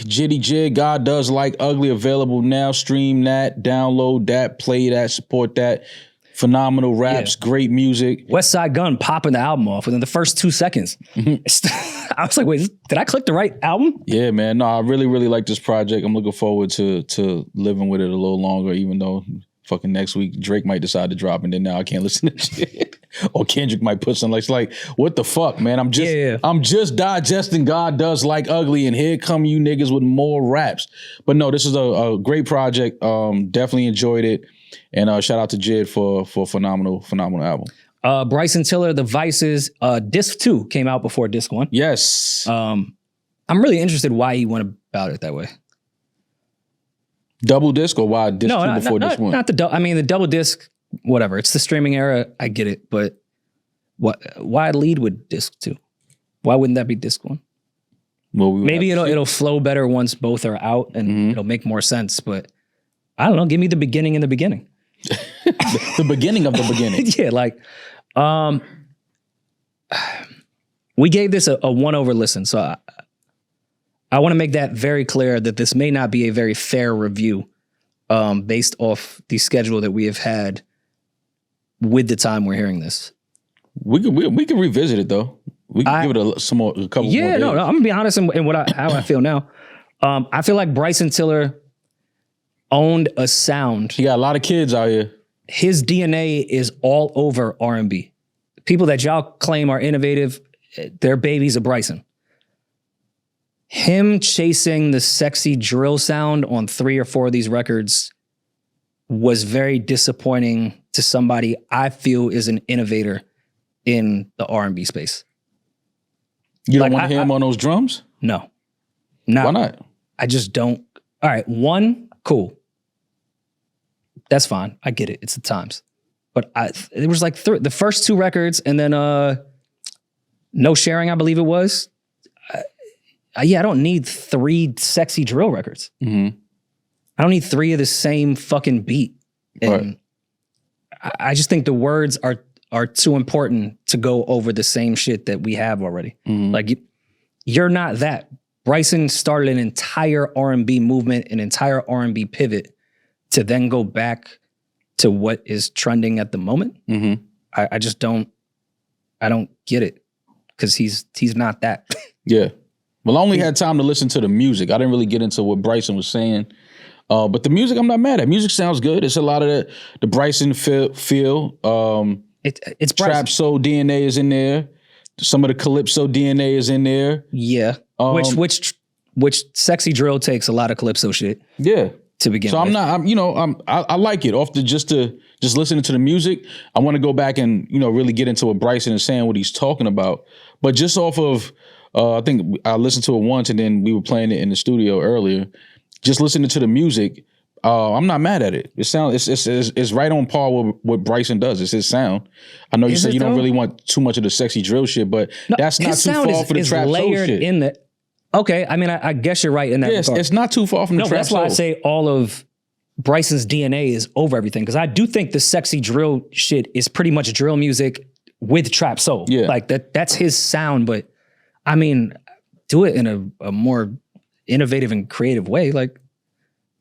Jitty JID, God Does Like Ugly, available now. Stream that, download that, play that, support that. Phenomenal raps, great music. West Side Gun popping the album off within the first 2 seconds. I was like, wait, did I click the right album? Yeah, man. No, I really, really like this project. I'm looking forward to living with it a little longer, even though fucking next week Drake might decide to drop and then now I can't listen to shit. Or Kendrick might put something like what the fuck, man? I'm just digesting God Does Like Ugly and here come you niggas with more raps. But no, this is a great project. Definitely enjoyed it. And shout out to JID for a phenomenal album. Bryson Tiller, The Vices, disc 2 came out before disc 1. Yes. I'm really interested why he went about it that way. Double disc or why disc 2 before disc 1? Not the I mean, the double disc, whatever. It's the streaming era. I get it. But why lead with disc 2? Why wouldn't that be disc 1? Well, maybe it'll flow better once both are out and it'll make more sense. But I don't know. Give me the beginning in the beginning. The beginning of the beginning. Yeah, like we gave this a 1 over listen. So I want to make that very clear that this may not be a very fair review based off the schedule that we have had with the time we're hearing this. We can revisit it though. We can give it a couple more days. No, I'm gonna be honest in how I feel now. I feel like Bryson Tiller owned a sound. He got a lot of kids out here. His DNA is all over R&B. People that y'all claim are innovative, they're babies of Bryson. Him chasing the sexy drill sound on 3 or 4 of these records was very disappointing to somebody I feel is an innovator in the R&B space. You don't want to hear him on those drums? No. Why not? I just don't. All right, 1, cool. That's fine. I get it. It's the times. But it was like the first 2 records and then No Sharing, I believe it was. I don't need 3 sexy drill records. Mm-hmm. I don't need 3 of the same fucking beat. And I just think the words are too important to go over the same shit that we have already. Mm-hmm. Like, you're not that. Bryson started an entire R&B movement, an entire R&B pivot to then go back to what is trending at the moment. Mm-hmm. I just don't get it because he's not that. Yeah. Well, I only had time to listen to the music. I didn't really get into what Bryson was saying. But the music, I'm not mad at. Music sounds good. It's a lot of the Bryson feel. It's Bryson. Trap soul DNA is in there. Some of the calypso DNA is in there. Yeah. Which sexy drill takes a lot of calypso shit. Yeah. To begin so with. I like it. Just listening to the music, I want to go back and, really get into what Bryson is saying, what he's talking about. But just off of, I think I listened to it once and then we were playing it in the studio earlier. Just listening to the music, I'm not mad at it. It sounds it's right on par with what Bryson does. It's his sound. I know you said you don't really want too much of the sexy drill shit, but that's not too far for the trap soul shit. In the, okay, I mean, I guess you're right in that regard. It's not too far from the trap soul. That's why I say all of Bryson's DNA is over everything, because I do think the sexy drill shit is pretty much drill music with trap soul. Yeah. Like that's his sound, but I mean, do it in a more innovative and creative way. Like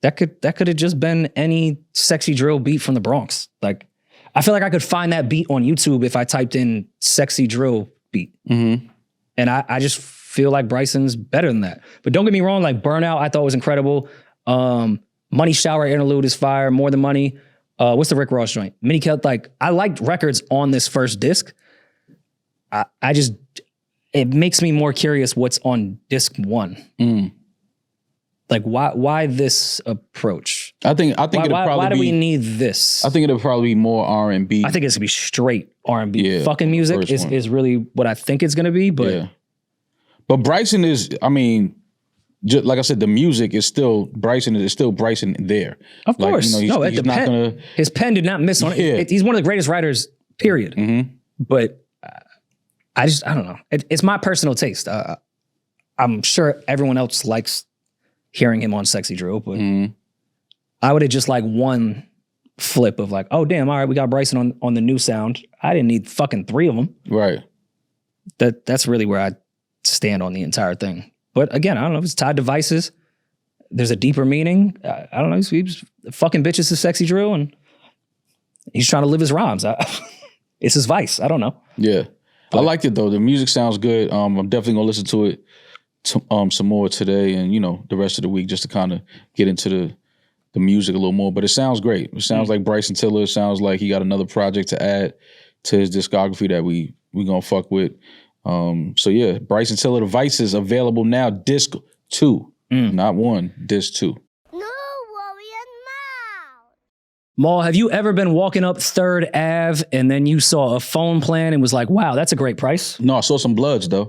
that could have just been any sexy drill beat from the Bronx. Like I feel like I could find that beat on YouTube if I typed in sexy drill beat. Mm-hmm. And I just feel like Bryson's better than that. But don't get me wrong, like Burnout I thought was incredible. Money Shower interlude is fire. More Than Money. What's the Rick Ross joint? Mini Cut. Like I liked records on this first disc. It makes me more curious what's on disc 1. Mm. Like why this approach? I think it'll probably why do we need this? I think it'll probably be more R&B. I think it's gonna be straight R&B. Yeah, fucking music is really what I think it's gonna be. But yeah. But Bryson is, I mean, just like I said, the music is still Bryson. Is still Bryson there. Of course, he's not gonna. His pen did not miss on it. He's one of the greatest writers. Period. Mm-hmm. But I don't know. It's my personal taste. I'm sure everyone else likes hearing him on Sexy Drill, but I would have just like one flip of like, oh damn, all right, we got Bryson on the new sound. I didn't need fucking 3 of them. Right. That's really where I stand on the entire thing. But again, I don't know if it's tied to Vices. There's a deeper meaning. I don't know. He's fucking bitches to Sexy Drill and he's trying to live his rhymes. It's his vice. I don't know. Yeah. But I liked it though. The music sounds good. I'm definitely gonna listen to it some more today and the rest of the week just to kind of get into the music a little more. But it sounds great. It sounds like Bryson Tiller. It sounds like he got another project to add to his discography that we gonna fuck with. So yeah, Bryson Tiller, The Vices, available now, disc 2, not 1, disc 2. Maul, have you ever been walking up 3rd Ave and then you saw a phone plan and was like, wow, that's a great price? No, I saw some bloods though.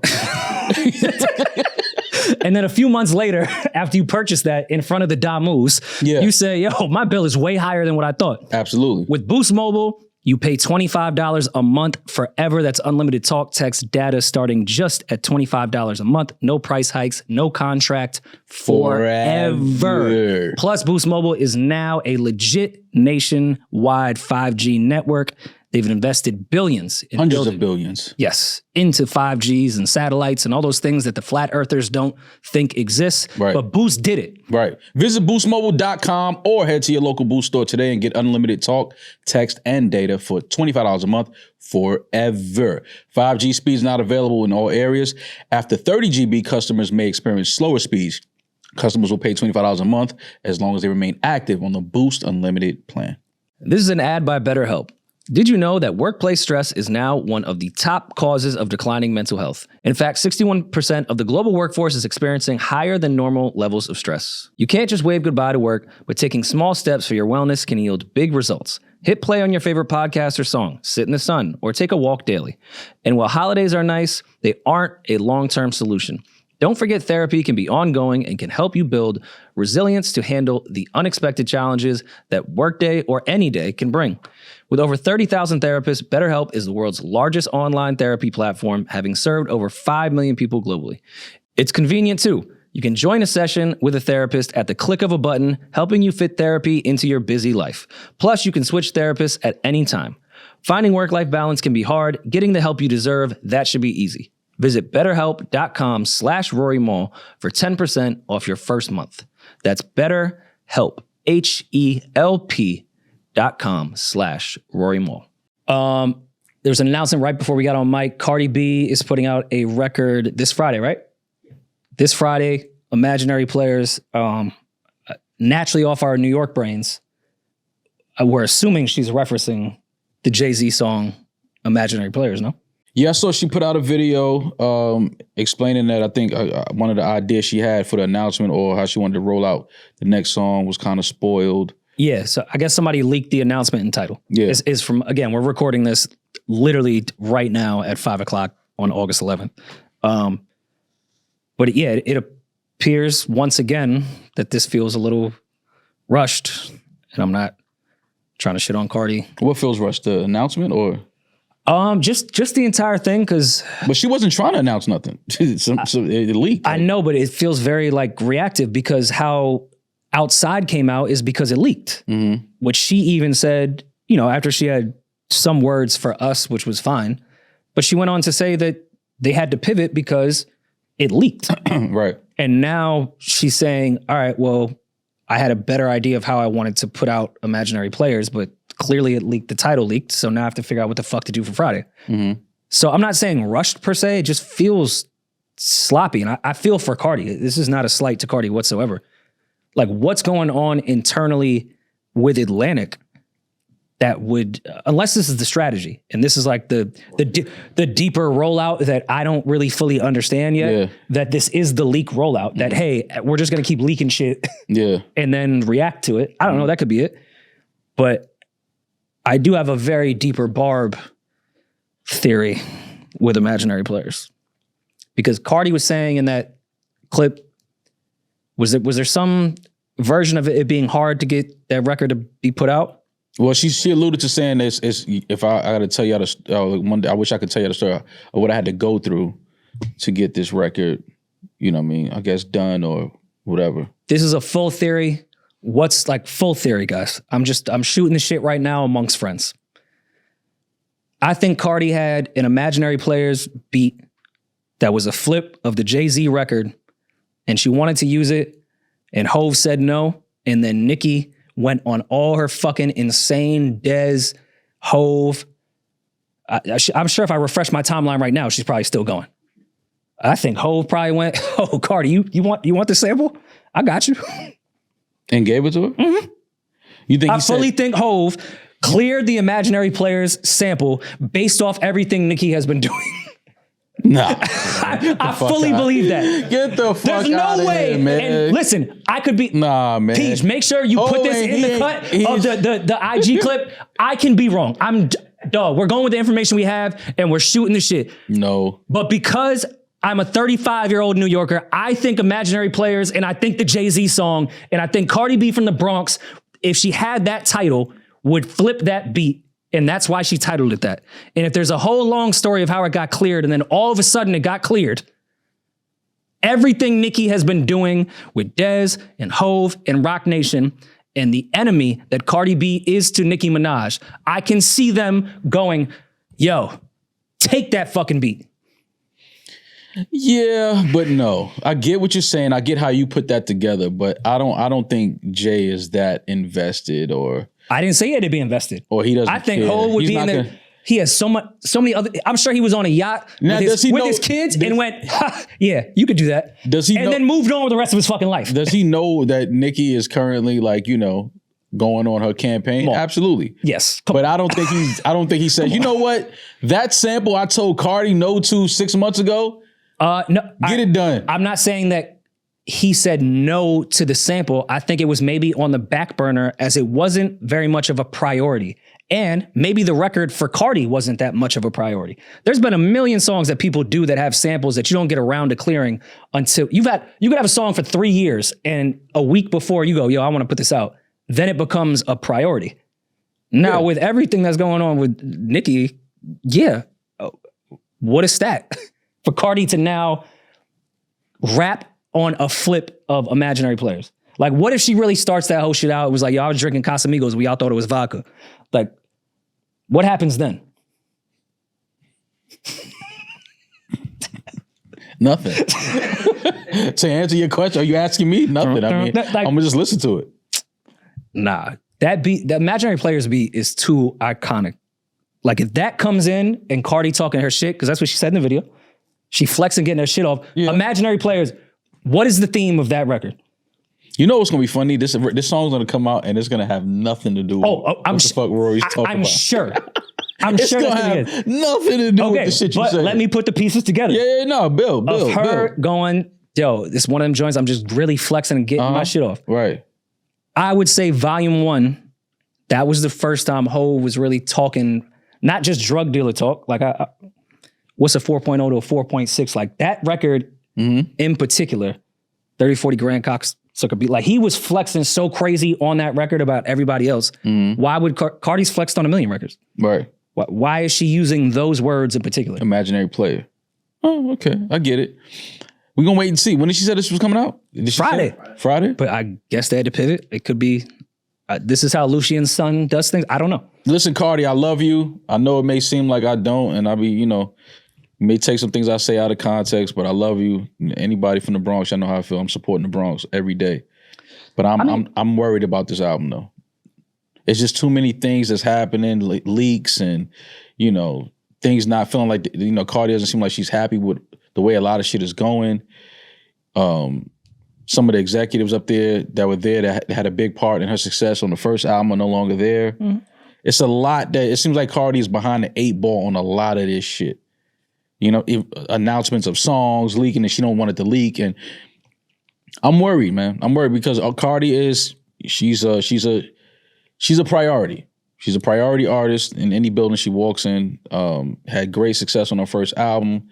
And then a few months later, after you purchased that in front of the Damus, you say, yo, my bill is way higher than what I thought. Absolutely. With Boost Mobile, you pay $25 a month forever. That's unlimited talk, text, data starting just at $25 a month. No price hikes, no contract, forever. Plus, Boost Mobile is now a legit nationwide 5G network. They've invested billions. Hundreds of billions. Yes, into 5Gs and satellites and all those things that the flat earthers don't think exist. Right. But Boost did it. Right. Visit boostmobile.com or head to your local Boost store today and get unlimited talk, text, and data for $25 a month forever. 5G speeds not available in all areas. After 30 GB, customers may experience slower speeds. Customers will pay $25 a month as long as they remain active on the Boost Unlimited plan. This is an ad by BetterHelp. Did you know that workplace stress is now one of the top causes of declining mental health? In fact, 61% of the global workforce is experiencing higher than normal levels of stress. You can't just wave goodbye to work, but taking small steps for your wellness can yield big results. Hit play on your favorite podcast or song, sit in the sun, or take a walk daily. And while holidays are nice, they aren't a long-term solution. Don't forget therapy can be ongoing and can help you build resilience to handle the unexpected challenges that workday or any day can bring. With over 30,000 therapists, BetterHelp is the world's largest online therapy platform, having served over 5 million people globally. It's convenient too. You can join a session with a therapist at the click of a button, helping you fit therapy into your busy life. Plus, you can switch therapists at any time. Finding work-life balance can be hard. Getting the help you deserve, that should be easy. Visit betterhelp.com/Rory Mall for 10% off your first month. That's BetterHelp, HELP.com/Rory Mall. There's an announcement right before we got on mic. Cardi B is putting out a record this Friday, right? This Friday, Imaginary Players, naturally off our New York brains, we're assuming she's referencing the Jay-Z song Imaginary Players, no? Yeah, so she put out a video explaining that I think one of the ideas she had for the announcement or how she wanted to roll out the next song was kind of spoiled. Yeah, so I guess somebody leaked the announcement and title. Yeah. Is from, again, we're recording this literally right now at 5 o'clock on August 11th. But yeah, it appears once again that this feels a little rushed, and I'm not trying to shit on Cardi. What feels rushed, the announcement or? Just the entire thing, because but she wasn't trying to announce nothing. So it leaked. I know, but it feels very like reactive because how Outside came out is because it leaked. Mm-hmm. Which she even said, you know, after she had some words for us, which was fine, but she went on to say that they had to pivot because it leaked. Right. And now she's saying, all right, well, I had a better idea of how I wanted to put out Imaginary Players, but clearly it leaked, the title leaked, so now I have to figure out what the fuck to do for Friday. Mm-hmm. So I'm not saying rushed per se, it just feels sloppy, and I feel for Cardi. This is not a slight to Cardi whatsoever. Like, what's going on internally with Atlantic that would, unless this is the strategy, and this is like the deeper rollout that I don't really fully understand yet, that this is the leak rollout, that, hey, we're just going to keep leaking shit and then react to it. I don't know, that could be it. But I do have a very deeper Barb theory with Imaginary Players. Because Cardi was saying in that clip, was there some version of it being hard to get that record to be put out? Well, she alluded to saying this, if I got to tell you one day, I wish I could tell you the story of what I had to go through to get this record, you know what I mean, I guess done or whatever. This is a full theory. What's like full theory, guys? I'm shooting the shit right now amongst friends. I think Cardi had an Imaginary Players beat that was a flip of the Jay-Z record, and she wanted to use it, and Hove said no, and then Nicki went on all her fucking insane Dez, Hove. I'm sure if I refresh my timeline right now, she's probably still going. I think Hove probably went, oh, Cardi, you want the sample? I got you. And gave it to her? Mm-hmm. You think I fully think Hove cleared the Imaginary Players sample based off everything Nicki has been doing. Nah. I fully believe that. Get the fuck There's out no of way. here, man. And listen, I could be. Nah, man. Peeje, make sure you put this in the cut of the IG clip. I can be wrong. Dog, we're going with the information we have and we're shooting the shit. No. But because I'm a 35-year-old New Yorker, I think Imaginary Players and I think the Jay-Z song and I think Cardi B from the Bronx, if she had that title, would flip that beat. And that's why she titled it that. And if there's a whole long story of how it got cleared and then all of a sudden it got cleared, everything Nicki has been doing with Dez and Hove and Roc Nation and the enemy that Cardi B is to Nicki Minaj, I can see them going, yo, take that fucking beat. Yeah, but no. I get what you're saying. I get how you put that together, but I don't think Jay is that invested or I didn't say he had to be invested. Or he doesn't I think care. Hov would He's be in not there. gonna- He has so many other. I'm sure he was on a yacht Now, with, does he know- his kids and went, ha, yeah, you could do that. Does he and know- then moved on with the rest of his fucking life. Does he know that Nicki is currently like, going on her campaign? Come on. Absolutely. Yes, But I don't think he said, you know what? That sample I told Cardi no to 6 months ago, no, get it done. I'm not saying that he said no to the sample. I think it was maybe on the back burner as it wasn't very much of a priority. And maybe the record for Cardi wasn't that much of a priority. There's been a million songs that people do that have samples that you don't get around to clearing until you could have a song for 3 years and a week before you go, yo, I want to put this out. Then it becomes a priority. Now with everything that's going on with Nicki, what a stat for Cardi to now rap on a flip of Imaginary Players. Like, what if she really starts that whole shit out? It was like, yo, I was drinking Casamigos. We all thought it was vodka. Like, what happens then? Nothing. To answer your question, are you asking me? Nothing. I mean, Like- I'm gonna just listen to it. Nah, that beat, the Imaginary Players beat is too iconic. Like, if that comes in and Cardi talking her shit, because that's what she said in the video, she flexing, getting her shit off. Yeah. Imaginary Players, what is the theme of that record? You know what's gonna be funny? This song's gonna come out and it's gonna have nothing to do with what the fuck Rory's talking I'm about. sure. I'm It's sure gonna that's what it have is. nothing to do with Okay, the shit you but said. let me put the pieces together. Yeah, no, Bill. Of her going, yo, this is one of them joints, I'm just really flexing and getting my shit off. Right. I would say volume 1, that was the first time Hov was really talking, not just drug dealer talk, like what's a 4.0 to a 4.6? Like that record in particular, 30, 40 grand cocksucker beat. Like he was flexing so crazy on that record about everybody else. Why would Cardi's flexed on a million records? Right. Why is she using those words in particular? Imaginary Player. Oh, okay. I get it. We're gonna wait and see. When did she say this was coming out? Did she Friday. say? Friday? But I guess they had to pivot. It could be, this is how Lucian's son does things. I don't know. Listen, Cardi, I love you. I know it may seem like I don't, and I be, you may take some things I say out of context, but I love you. Anybody from the Bronx, I know how I feel. I'm supporting the Bronx every day. But I'm worried about this album though. It's just too many things that's happening, leaks and, things not feeling like, Cardi doesn't seem like she's happy with the way a lot of shit is going. Some of the executives up there that were there that had a big part in her success on the first album are no longer there. It's a lot that it seems like Cardi is behind the 8 ball on a lot of this shit. Announcements of songs leaking and she don't want it to leak. And I'm worried, man. I'm worried because Cardi she's a priority. She's a priority artist in any building she walks in. Had great success on her first album.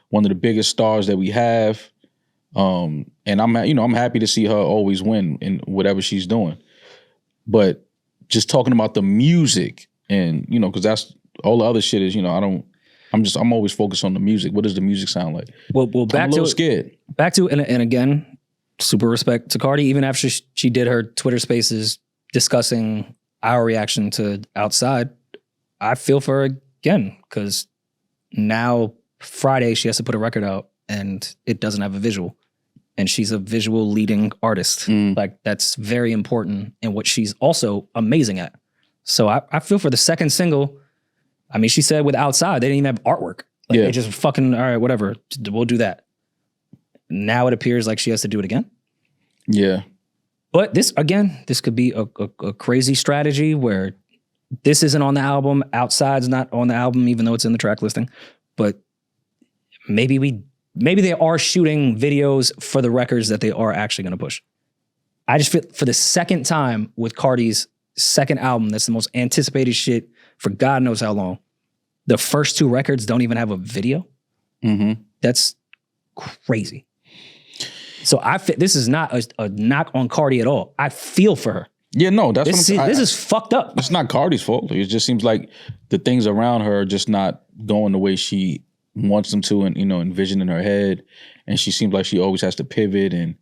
One of the biggest stars that we have. And I'm happy to see her always win in whatever she's doing. But just talking about the music and, because that's all the other shit is, I'm always focused on the music. What does the music sound like? Well, back I'm a little scared. Back to, and again, super respect to Cardi, even after she did her Twitter spaces discussing our reaction to Outside, I feel for her again, because now Friday she has to put a record out and it doesn't have a visual. And she's a visual leading artist. Like that's very important in what she's also amazing at. So I feel for the second single. I mean, she said with Outside, they didn't even have artwork. Like they just fucking, all right, whatever, we'll do that. Now it appears like she has to do it again. Yeah. But this could be a crazy strategy where this isn't on the album, Outside's not on the album, even though it's in the track listing. But maybe they are shooting videos for the records that they are actually going to push. I just feel for the second time with Cardi's second album, that's the most anticipated shit for God knows how long. The first 2 records don't even have a video. That's crazy. So this is not a knock on Cardi at all. I feel for her. Yeah, no, that's this is fucked up. It's not Cardi's fault. It just seems like the things around her are just not going the way she wants them to, and envision in her head. And she seems like she always has to pivot and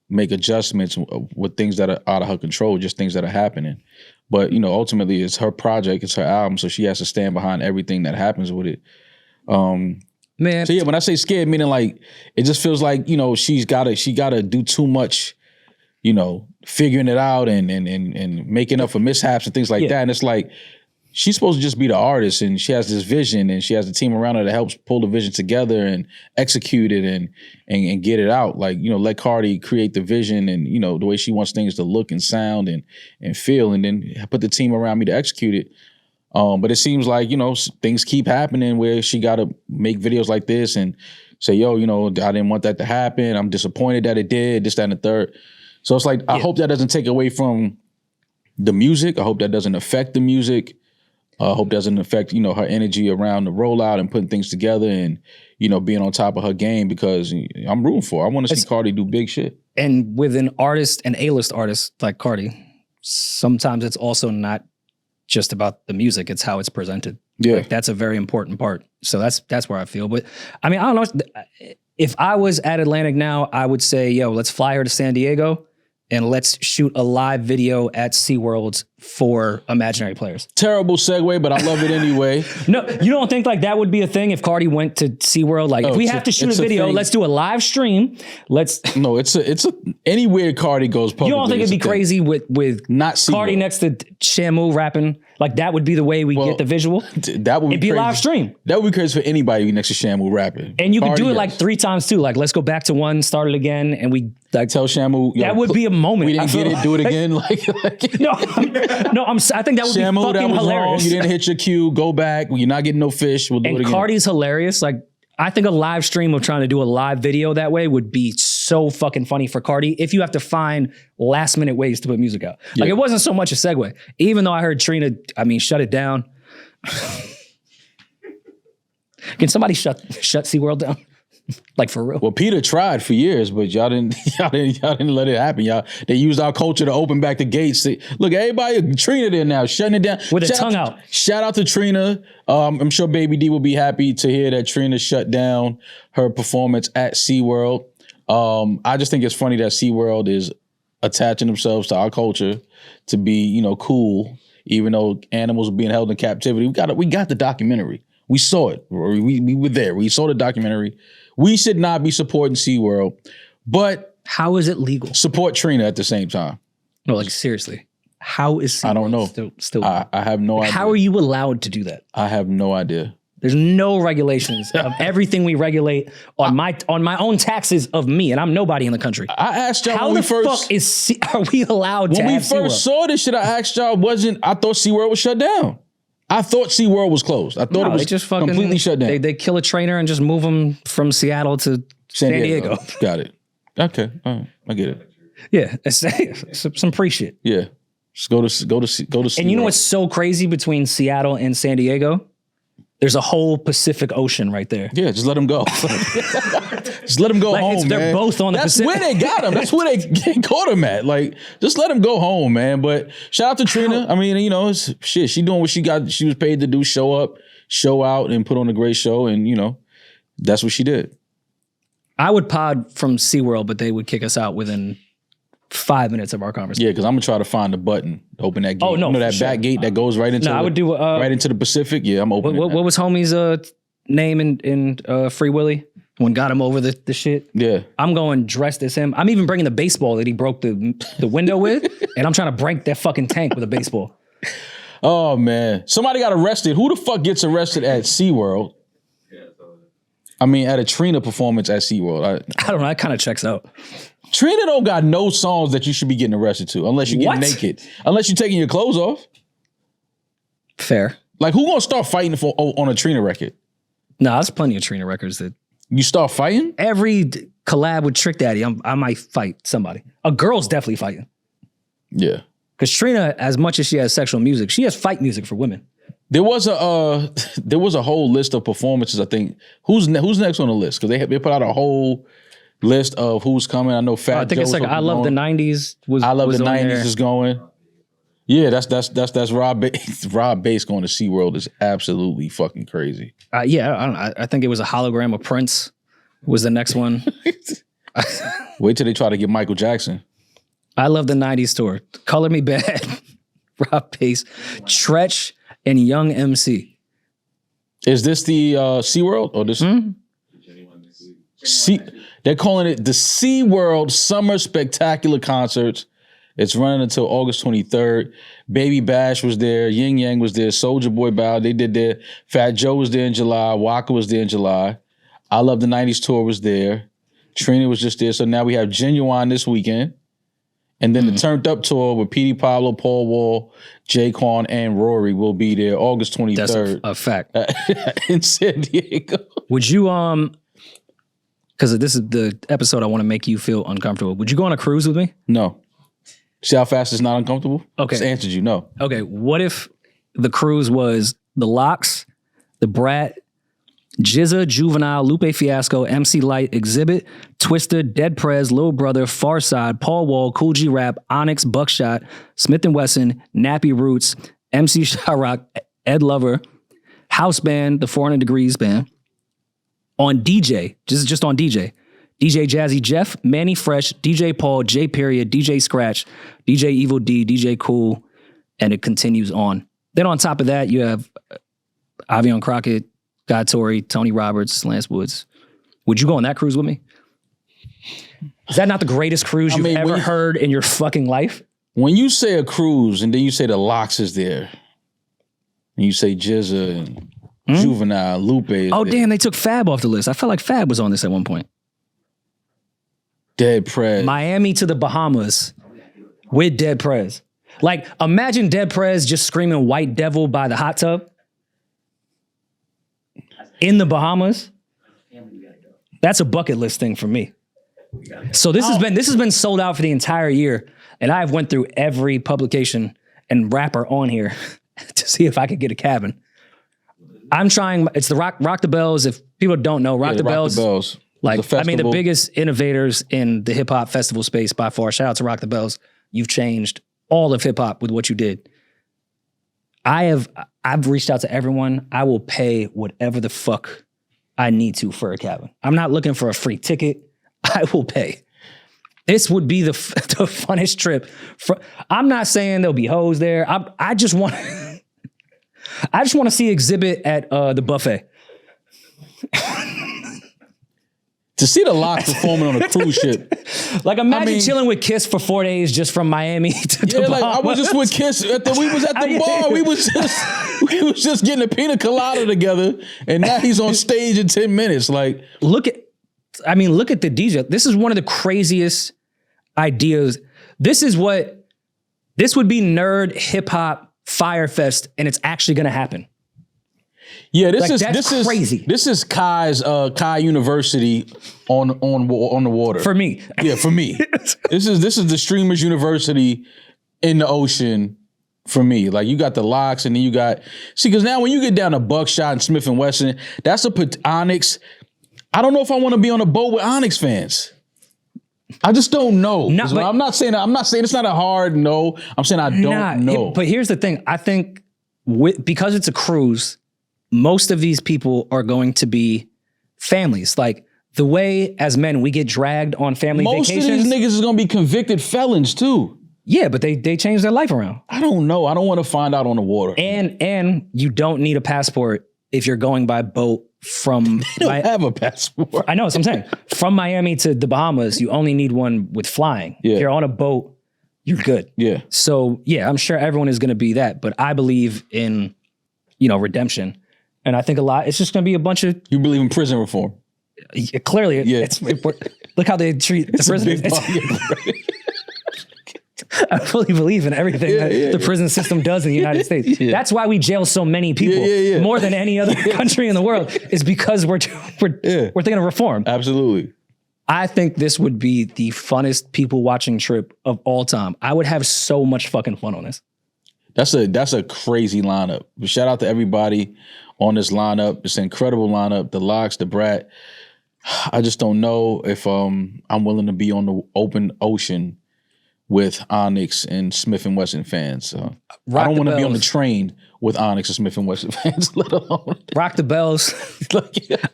make adjustments with things that are out of her control, just things that are happening. But ultimately, it's her project, it's her album, so she has to stand behind everything that happens with it. Man, so yeah, when I say scared, meaning like it just feels like she gotta do too much. Figuring it out and making up for mishaps and things like that. And it's like, she's supposed to just be the artist, and she has this vision, and she has a team around her that helps pull the vision together and execute it and get it out. Like, let Cardi create the vision and, the way she wants things to look and sound and feel, and then put the team around me to execute it. But it seems like, things keep happening where she got to make videos like this and say, yo, I didn't want that to happen. I'm disappointed that it did, this, that, and the third. So it's like, I hope that doesn't take away from the music. I hope that doesn't affect the music. I hope that doesn't affect, her energy around the rollout and putting things together and, being on top of her game, because I'm rooting for her. I want to see Cardi do big shit. And with an artist, an A-list artist like Cardi, sometimes it's also not just about the music, it's how it's presented. Yeah. Like, that's a very important part. So that's where I feel. But I mean, I don't know. If I was at Atlantic now, I would say, yo, let's fly her to San Diego and let's shoot a live video at SeaWorld for imaginary players. Terrible segue, but I love it anyway. No, you don't think like that would be a thing if Cardi went to SeaWorld? Like, if we have to shoot a video, let's do a live stream. No, it's anywhere Cardi goes publicly. You don't think it'd be crazy with not SeaWorld. Cardi next to Shamu rapping? Like, that would be the way we get the visual? That would be It'd be crazy. live stream. That would be crazy for anybody next to Shamu rapping. And you could do it like 3 times too. Like, let's go back to 1, start it again, and we like tell Shamu. That would be a moment. We didn't get it. Do it again. I think that would Shamu, be fucking hilarious. Wrong. You didn't hit your cue. Go back. You're not getting no fish. We'll do it again. And Cardi's hilarious. Like, I think a live stream of trying to do a live video that way would be so fucking funny for Cardi if you have to find last minute ways to put music out. Like, it wasn't so much a segue. Even though I heard Trina, shut it down. Can somebody shut SeaWorld down? Like, for real? Well, Peter tried for years, but y'all didn't let it happen. They used our culture to open back the gates. Look, everybody, Trina there now, shutting it down. With a tongue out. Shout out to Trina. I'm sure Baby D will be happy to hear that Trina shut down her performance at SeaWorld. I just think it's funny that SeaWorld is attaching themselves to our culture to be, cool, even though animals are being held in captivity. We got the documentary. We saw it. We were there. We saw the documentary. We should not be supporting SeaWorld, but how is it legal? Support Trina at the same time. No, like, seriously. How is SeaWorld I don't know. Still I have no idea. How are you allowed to do that? I have no idea. There's no regulations of everything we regulate on my own taxes of me, and I'm nobody in the country. I asked y'all how when the we first fuck are we allowed to? When we have first SeaWorld? saw this shit, I asked y'all. I thought SeaWorld was shut down. I thought SeaWorld was closed. I thought it was just completely shut down. They kill a trainer and just move them from Seattle to San Diego. Got it. Okay, all right, I get it. Yeah, it's some pre shit. Yeah, just go to SeaWorld. And you know what's so crazy between Seattle and San Diego? There's a whole Pacific Ocean right there. Yeah, just let them go. Just let them go home, man. They're both on the Pacific. That's where they got them. That's where they caught them at. Like, just let them go home, man. But shout out to Trina. I mean, it's shit. She doing what she was paid to do. Show up, show out, and put on a great show. And, that's what she did. I would pod from SeaWorld, but they would kick us out within 5 minutes of our conversation. Yeah, because I'm gonna try to find the button to open that gate. Oh no, that back gate that goes right into. I would do right into the Pacific. Yeah, I'm opening. What was homie's name in Free Willy when got him over the shit? Yeah, I'm going dressed as him. I'm even bringing the baseball that he broke the window with, and I'm trying to break that fucking tank with a baseball. Oh man, somebody got arrested. Who the fuck gets arrested at SeaWorld? I mean, at a Trina performance at SeaWorld. I don't know. That kind of checks out. Trina don't got no songs that you should be getting arrested to unless you get naked. Unless you're taking your clothes off. Fair. Like, who gonna start fighting on a Trina record? No, there's plenty of Trina records that You start fighting? every collab with Trick Daddy, I might fight somebody. A girl's definitely fighting. Yeah. Because Trina, as much as she has sexual music, she has fight music for women. There was a whole list of performances. I think who's next on the list, because they put out a whole list of who's coming. I know Fat. I think Joe's it's like I Love the '90s. I Love was the on '90s there. is going. Yeah, that's Rob. Rob Bass going to SeaWorld is absolutely fucking crazy. I think it was a hologram of Prince. Was the next one. Wait till they try to get Michael Jackson. I Love the '90s tour. Color Me Bad. Rob Pace, Tretch, and Young MC. Is this the SeaWorld or this? They're calling it the SeaWorld Summer Spectacular Concerts. It's running until August 23rd. Baby Bash was there. Yin Yang was there. Soulja Boy Bow. They did their. Fat Joe was there in July. Waka was there in July. I Love the '90s tour was there. Trina was just there. So now we have Genuine this weekend. And then the Turned Up tour with Petey Pablo, Paul Wall, Jaquan, and Rory will be there August 23rd. That's a fact. In San Diego. Would you because this is the episode I want to make you feel uncomfortable. Would you go on a cruise with me? No. See how fast it's not uncomfortable? Okay. Just answered you, no. Okay, what if the cruise was the Lox, the Brat, Jizza, Juvenile, Lupe Fiasco, MC Light, Exhibit, Twista, Dead Prez, Lil Brother, Farside, Paul Wall, Cool G Rap, Onyx, Buckshot, Smith & Wesson, Nappy Roots, MC Shyrock, Ed Lover, House Band, the 400 Degrees Band, on DJ, just on DJ, DJ Jazzy Jeff, Manny Fresh, DJ Paul, J Period, DJ Scratch, DJ Evil D, DJ Cool, and it continues on. Then on top of that, you have Avion Crockett, Guy Torrey, Tony Roberts, Lance Woods. Would you go on that cruise with me? Is that not the greatest cruise you've ever heard in your fucking life? When you say a cruise and then you say the Lox is there, and you say Jizza and Juvenile, Lupe is Oh, there. damn, they took Fab off the list. I felt like Fab was on this at one point. Dead Prez. Miami to the Bahamas with Dead Prez. Like, imagine Dead Prez just screaming White Devil by the hot tub in the Bahamas. That's a bucket list thing for me. So this has been sold out for the entire year, and I've went through every publication and rapper on here to see if I could get a cabin. I'm trying. It's the Rock the Bells. If people don't know, Rock the Bells. Like, I mean, the biggest innovators in the hip hop festival space by far. Shout out to Rock the Bells. You've changed all of hip hop with what you did. I've reached out to everyone. I will pay whatever the fuck I need to for a cabin. I'm not looking for a free ticket. I will pay. This would be the funnest trip. I'm not saying there'll be hoes there. I just want to see Exhibit at the buffet. To see the Lox performing on a cruise ship. Like, imagine chilling with Kiss for 4 days just from Miami to the Bahamas. I was just with Kiss. We was at the bar. We was just getting a pina colada together, and now he's on stage in 10 minutes. Like, look at the DJ. This is one of the craziest ideas. This would be nerd hip hop Firefest, and it's actually going to happen. Yeah, this that's crazy. This is Kai University on the water. For me. Yeah, for me. This is the Streamers University in the ocean for me. Like, you got the Lox, and then you got because now when you get down to Buckshot and Smith & Wesson, that's Onyx. I don't know if I want to be on a boat with Onyx fans. I just don't know. I'm not saying it's not a hard no. I'm saying I don't know. But here's the thing. I think because it's a cruise, most of these people are going to be families. Like, the way as men we get dragged on family vacations. Most of these niggas is gonna be convicted felons too. Yeah, but they change their life around. I don't know. I don't want to find out on the water. And you don't need a passport if you're going by boat from. They don't have a passport. I know, that's what I'm saying. From Miami to the Bahamas, you only need one with flying. Yeah. If you're on a boat, you're good. Yeah. So yeah, I'm sure everyone is going to be that, but I believe in, redemption. And I think it's just going to be a bunch of. You believe in prison reform? Clearly, yeah. Look how they treat the prisoners. I fully believe in everything that the prison system does in the United States. Yeah. That's why we jail so many people, more than any other country in the world, is because we're thinking of reform. Absolutely. I think this would be the funnest people watching trip of all time. I would have so much fucking fun on this. That's a crazy lineup. Shout out to everybody on this lineup. It's an incredible lineup. The Locks, the Brat. I just don't know if I'm willing to be on the open ocean with Onyx and Smith & Wesson fans. I don't want to be on the train with Onyx and Smith & Wesson fans, let alone. Rock the bells.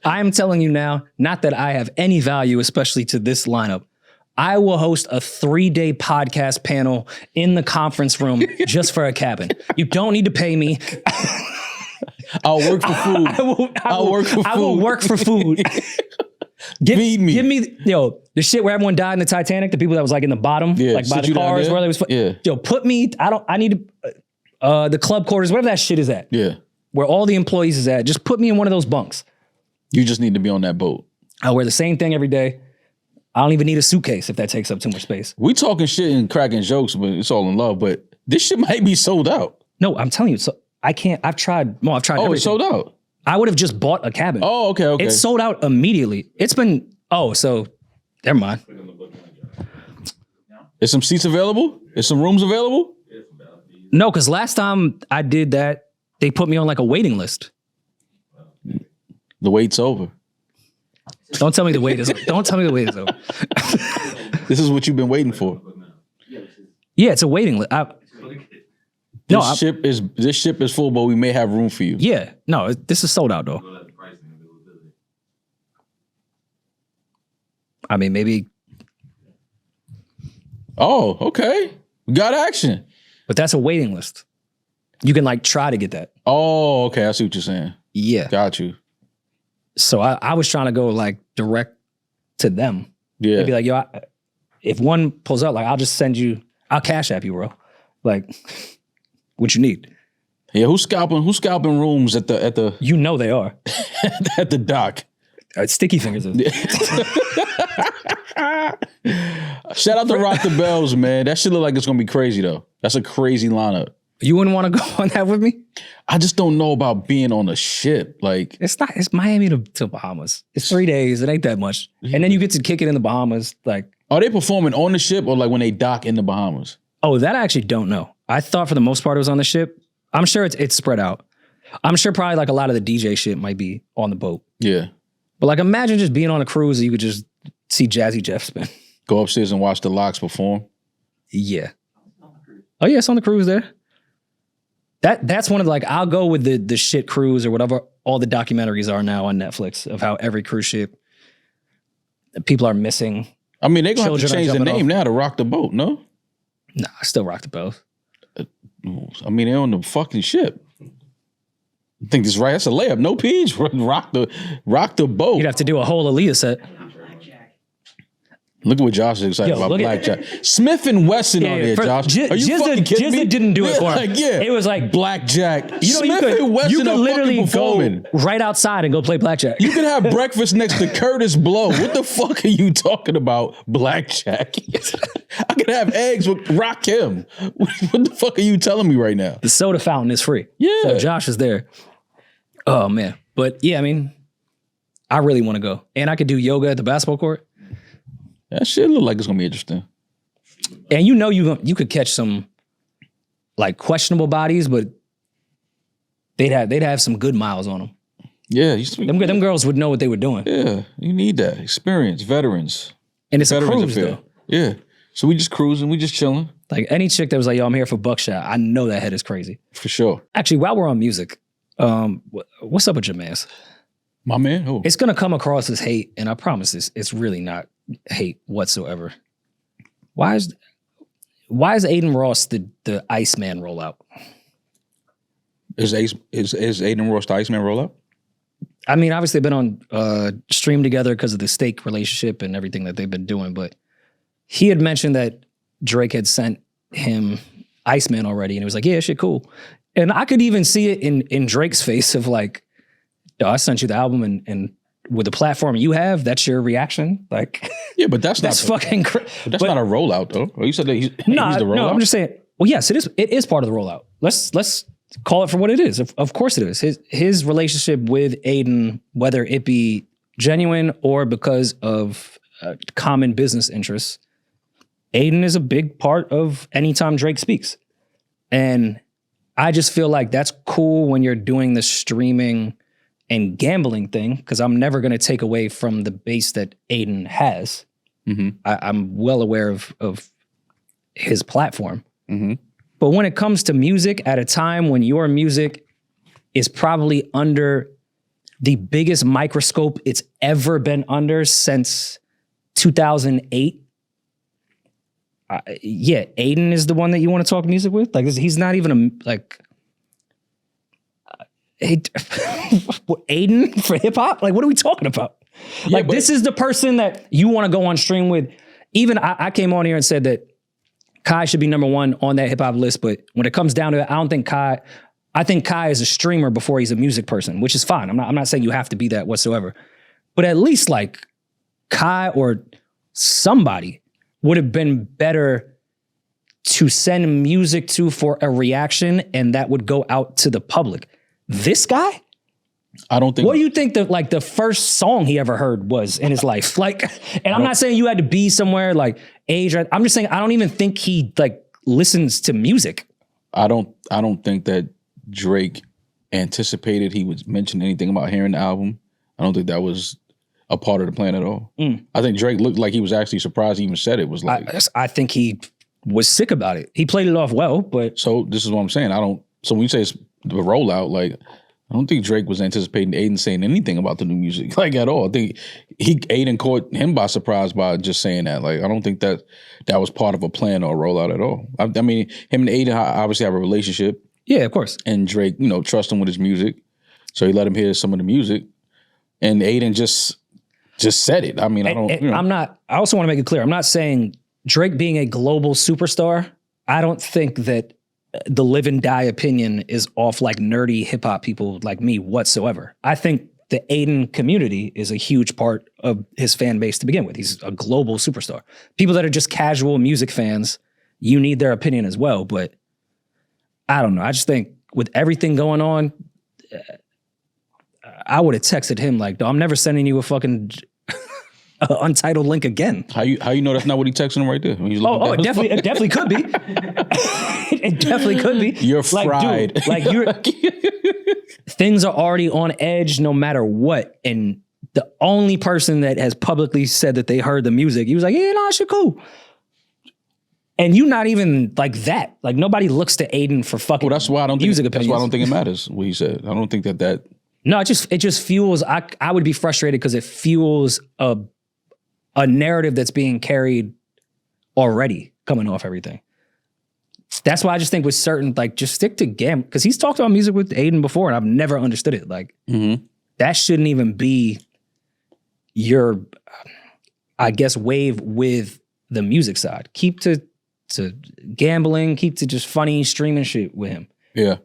I'm telling you now, not that I have any value, especially to this lineup. I will host a 3-day podcast panel in the conference room just for a cabin. You don't need to pay me. I'll work for food. I will work for food. Feed me. Give me, the shit where everyone died in the Titanic, the people that was like in the bottom, like by the cars where they was, put me, I need to, the club quarters, whatever that shit is at. Yeah. Where all the employees is at, just put me in one of those bunks. You just need to be on that boat. I'll wear the same thing every day. I don't even need a suitcase if that takes up too much space. We talking shit and cracking jokes, but it's all in love. But this shit might be sold out. No, I'm telling you, so I can't, I've tried everything. It's sold out. I would have just bought a cabin. Oh, okay. It's sold out immediately. It's been, so never mind. Is some seats available? Is some rooms available? No, because last time I did that, they put me on like a waiting list. The wait's over. Don't tell me the wait is over. Don't tell me the wait is over. This is what you've been waiting for. Yeah, it's a waiting list. This ship is full, but we may have room for you. Yeah, no, this is sold out though. I mean, maybe. Oh, okay. We got action. But that's a waiting list. You can like try to get that. Oh, okay. I see what you're saying. Yeah. Got you. So I was trying to go like direct to them. Yeah. They'd be like, if one pulls up, like I'll cash app you, bro. Like, what you need? Yeah, who's scalping rooms at the You know they are. at the dock. Sticky fingers. Shout out to Rock the Bells, man. That shit look like it's gonna be crazy though. That's a crazy lineup. You wouldn't want to go on that with me? I just don't know about being on a ship. Like it's Miami to Bahamas. It's 3 days. It ain't that much. And then you get to kick it in the Bahamas. Like, are they performing on the ship or like when they dock in the Bahamas? Oh, that I actually don't know. I thought for the most part it was on the ship. I'm sure it's spread out. I'm sure probably like a lot of the DJ shit might be on the boat. Yeah. But like imagine just being on a cruise and you could just see Jazzy Jeff spin. Go upstairs and watch the Locks perform. Yeah. Oh yeah, it's on the cruise there. That's one of like, I'll go with the shit cruise or whatever all the documentaries are now on Netflix of how every cruise ship, people are missing. I mean, they're going to have to change the name now to Rock the Boat, no? Nah, I still rock the boat. I mean, they're on the fucking ship. I think this is right. That's a layup. No Peeje. Rock the boat. You'd have to do a whole Aaliyah set. Look at what Josh is excited about. Blackjack. Smith & Wesson on there, Josh. Are you fucking kidding me? JID didn't do it for him. It was like Blackjack. You could literally go right outside and go play blackjack. You can have breakfast next to Curtis Blow. What the fuck are you talking about? Blackjack. I could have eggs with Rakim. What the fuck are you telling me right now? The soda fountain is free. Yeah. So Josh is there. Oh, man. But yeah, I mean, I really want to go. And I could do yoga at the basketball court. That shit look like it's gonna be interesting. And you know you could catch some like questionable bodies, but they'd have some good miles on them. Yeah, them girls would know what they were doing. Yeah, you need that experience, veterans. And it's veterans a cruise though. Yeah, so we just cruising, we just chilling. Like any chick that was like, "Yo, I'm here for buckshot," I know that head is crazy for sure. Actually, while we're on music, what's up with your man? My man, who? It's gonna come across as hate, and I promise it's really not hate whatsoever. Why is Adin Ross the Iceman rollout? Is Adin Ross the Iceman rollout? I mean, obviously they've been on stream together because of the Steak relationship and everything that they've been doing, but he had mentioned that Drake had sent him Iceman already, and he was like, yeah, shit, cool. And I could even see it in Drake's face of like, yo, I sent you the album and with the platform you have, that's your reaction. Like, Yeah, but that's that's not fucking. but that's not a rollout though. Oh, you said that he's the rollout. No, I'm just saying. Well, yes, it is. It is part of the rollout. Let's call it for what it is. Of course, it is. His relationship with Adin, whether it be genuine or because of common business interests, Adin is a big part of anytime Drake speaks, and I just feel like that's cool when you're doing the streaming and gambling thing, because I'm never going to take away from the base that Adin has. Mm-hmm. I'm well aware of his platform. Mm-hmm. But when it comes to music, at a time when your music is probably under the biggest microscope it's ever been under since 2008, yeah, Adin is the one that you want to talk music with? Like, he's not even Adin for hip hop? Like, what are we talking about? Yeah, like, this is the person that you want to go on stream with. Even I came on here and said that Kai should be number one on that hip hop list, but when it comes down to it, I don't think Kai. I think Kai is a streamer before he's a music person, which is fine. I'm not saying you have to be that whatsoever, but at least like Kai or somebody would have been better to send music to for a reaction, and that would go out to the public. This guy? I don't think. What do you think that like the first song he ever heard was in his life? Like, and I'm not saying you had to be somewhere like age. I'm just saying I don't even think he like listens to music. I don't think that Drake anticipated he would mention anything about hearing the album. I don't think that was a part of the plan at all. I think Drake looked like he was actually surprised he even said it. Was like, I think he was sick about it. He played it off well, but so this is what I'm saying. So when you say it's the rollout, like, I don't think Drake was anticipating Adin saying anything about the new music, like, at all. I think Adin caught him by surprise by just saying that. Like, I don't think that was part of a plan or a rollout at all. I mean, him and Adin obviously have a relationship. Yeah, of course. And Drake, trusts him with his music. So he let him hear some of the music. And Adin just said it. I mean, I also want to make it clear, I'm not saying Drake being a global superstar, I don't think that the live and die opinion is off like nerdy hip hop people like me whatsoever. I think the Adin community is a huge part of his fan base to begin with. He's a global superstar. People that are just casual music fans, you need their opinion as well. But I don't know. I just think with everything going on, I would have texted him like, I'm never sending you a fucking untitled link again. How you know that's not what he texting him right there? It definitely could be. It definitely could be. You're fried. Dude, like things are already on edge no matter what. And the only person that has publicly said that they heard the music, he was like, yeah, no, shit cool. And you not even like that. Like, nobody looks to Adin for fucking that's why I don't music think, opinions. That's why I don't think it matters what he said. I don't think that. No, it just fuels. I would be frustrated because it fuels a narrative that's being carried already coming off everything. That's why I just think with certain, like, just stick to Gam, because he's talked about music with Adin before and I've never understood it. Like, that shouldn't even be your, I guess, wave with the music side. Keep to gambling, keep to just funny streaming shit with him. Yeah.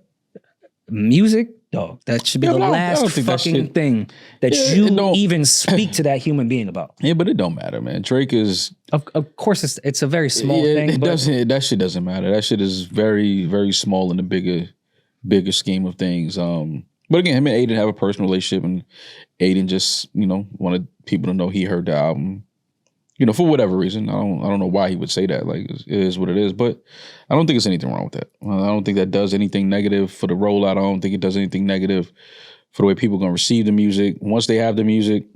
Music, dog, that should be the last fucking thing that you even speak to that human being about. Yeah, but it don't matter, man. Drake is... Of course, it's a very small thing. That shit doesn't matter. That shit is very, very small in the bigger scheme of things. But again, him and Adin have a personal relationship, and Adin just, wanted people to know he heard the album. For whatever reason. I don't know why he would say that. Like, it is what it is. But I don't think there's anything wrong with that. I don't think that does anything negative for the rollout. I don't think it does anything negative for the way people are going to receive the music. Once they have the music,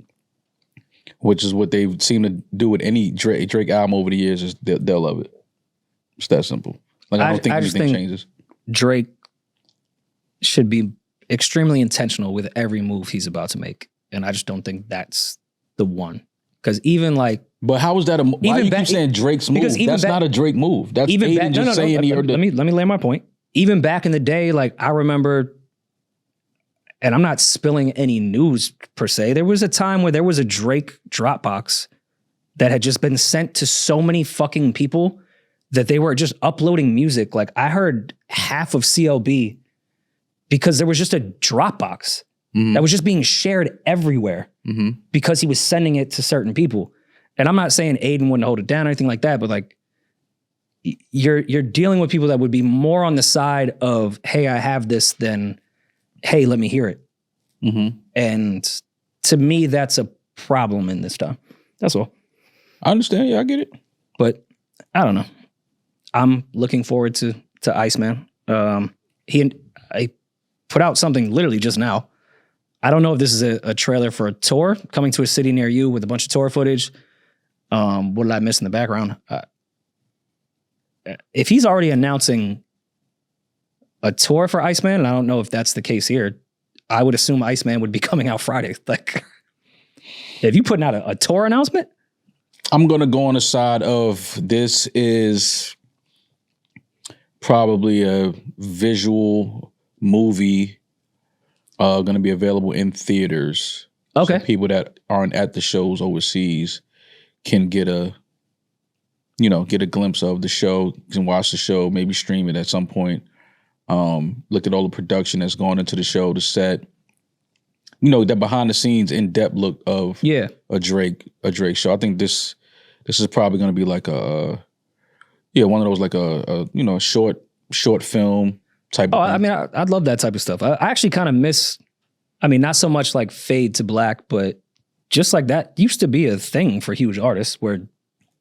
which is what they seem to do with any Drake album over the years, is they'll love it. It's that simple. Like, I don't think anything changes. Drake should be extremely intentional with every move he's about to make. And I just don't think that's the one. Because even like... But how is that why you keep saying Drake's move? That's not a Drake move. That's Adin just saying he heard Let me lay my point. Even back in the day, like, I remember, and I'm not spilling any news per se, there was a time where there was a Drake Dropbox that had just been sent to so many fucking people that they were just uploading music. Like, I heard half of CLB because there was just a Dropbox that was just being shared everywhere because he was sending it to certain people. And I'm not saying Adin wouldn't hold it down or anything like that, but like you're dealing with people that would be more on the side of, hey, I have this than, hey, let me hear it. And to me, that's a problem in this time. That's all. I understand. Yeah, I get it. But I don't know. I'm looking forward to Iceman. I put out something literally just now. I don't know if this is a trailer for a tour coming to a city near you with a bunch of tour footage. What did I miss in the background? If he's already announcing a tour for Iceman, and I don't know if that's the case here, I would assume Iceman would be coming out Friday. Like, if you putting out a tour announcement, I'm gonna go on the side of this is probably a visual movie going to be available in theaters. Okay. So people that aren't at the shows overseas can get a glimpse of the show, can watch the show, maybe stream it at some point. Look at all the production that's gone into the show, the set. That behind the scenes in-depth look of a Drake show. I think this is probably going to be like one of those like a short film type of thing. I mean, I'd love that type of stuff. I actually kind of miss, not so much like Fade to Black, but just like that used to be a thing for huge artists where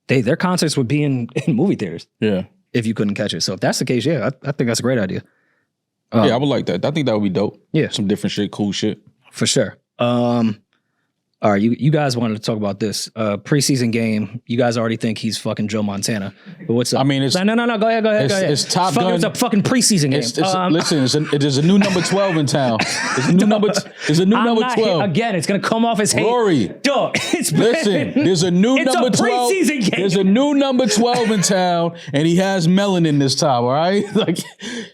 their concerts would be in movie theaters. Yeah. If you couldn't catch it. So if that's the case, I think that's a great idea. I would like that. I think that would be dope. Yeah. Some different shit, cool shit. For sure. All right, you guys wanted to talk about this preseason game. You guys already think he's fucking Joe Montana. But what's up? I mean, it's no. Go ahead. It's Top Gun. It's a fucking preseason game. Listen, there's a new number 12 in town. There's a new number 12. Again, it's gonna come off as hate. Rory, dog. There's a new number 12. Preseason game. There's a new number 12 in town, and he has melanin this time. All right, like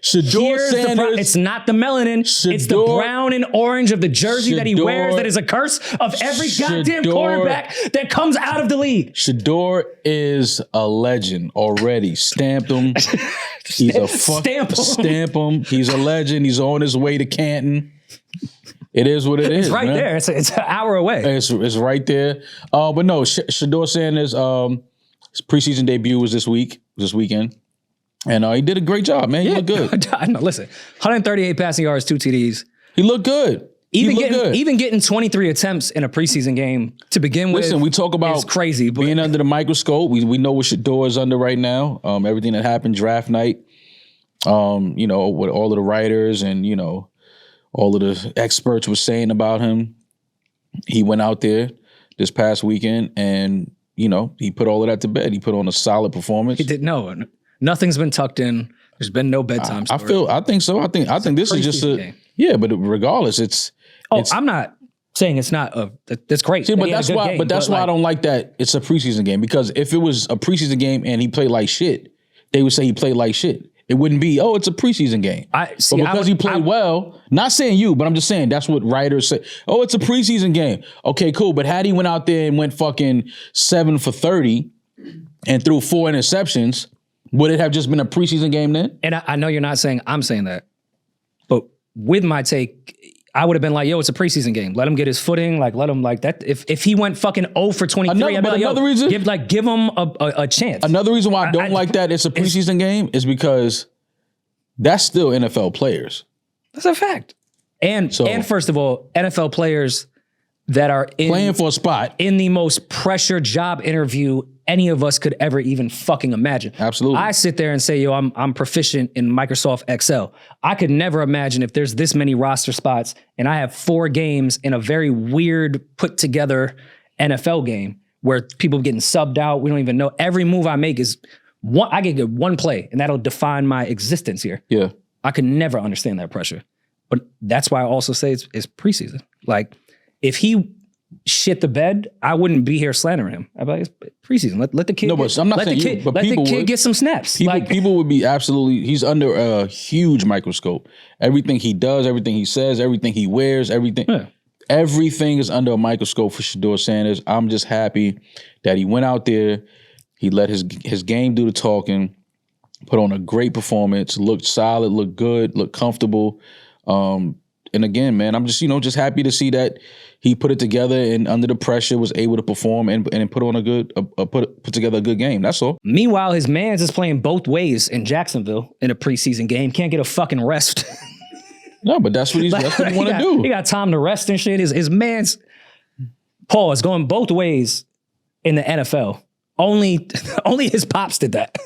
Shedeur Sanders. It's not the melanin. It's the brown and orange of the jersey that he wears. That is a curse of every goddamn quarterback that comes out of the league. Shedeur is a legend already. Stamped him. He's a stamp him. He's a legend. He's on his way to Canton. It is what it is. It's right man. there. It's an hour away. It's right there. But no, Shedeur Sanders. His preseason debut was this weekend, and he did a great job, man. He looked good. No, listen, 138 passing yards, 2 TDs. He looked good. Even getting 23 attempts in a preseason game to begin with. Listen, we talk about it's crazy, but being under the microscope. We know what Shedeur is under right now. Everything that happened draft night. What all of the writers and all of the experts were saying about him. He went out there this past weekend and he put all of that to bed. He put on a solid performance. He did nothing's been tucked in. There's been no bedtime story. I think so. I think this is just a game. Yeah, but regardless, it's. I'm not saying it's not that's great. See, but that's why. But that's why I don't like that it's a preseason game, because if it was a preseason game and he played like shit, they would say he played like shit. It wouldn't be, it's a preseason game. He played well, not saying you, but I'm just saying that's what writers say. Oh, it's a preseason game. Okay, cool. But had he went out there and went fucking 7 for 30 and threw 4 interceptions, would it have just been a preseason game then? And I know you're not saying I'm saying that, but with my take, I would have been like, it's a preseason game. Let him get his footing. Like, let him like that. If he went fucking 0 for 23, I'd be like, give him a chance. Another reason why I don't like that it's a preseason game is because that's still NFL players. That's a fact. And first of all, NFL players that are playing for a spot in the most pressure job interview any of us could ever even fucking imagine. Absolutely. I sit there and say, I'm proficient in Microsoft Excel. I could never imagine if there's this many roster spots and I have 4 games in a very weird put together NFL game where people getting subbed out. We don't even know. Every move I make is I can get one play and that'll define my existence here. Yeah. I could never understand that pressure. But that's why I also say it's preseason. Like, if he shit the bed, I wouldn't be here slandering him. I'd be like, it's preseason. Let the kid. No, but I'm not saying you, but people would get some snaps. People would be absolutely. He's under a huge microscope. Everything he does, everything he says, everything he wears, everything. Yeah. Everything is under a microscope for Shedeur Sanders. I'm just happy that he went out there. He let his game do the talking. Put on a great performance. Looked solid. Looked good. Looked comfortable. And again, man, I'm just, just happy to see that he put it together and under the pressure was able to perform and put on put together a good game. That's all. Meanwhile, his mans is playing both ways in Jacksonville in a preseason game. Can't get a fucking rest. No, but that's what he want to do. He got time to rest and shit. His man's pause going both ways in the NFL. Only his pops did that.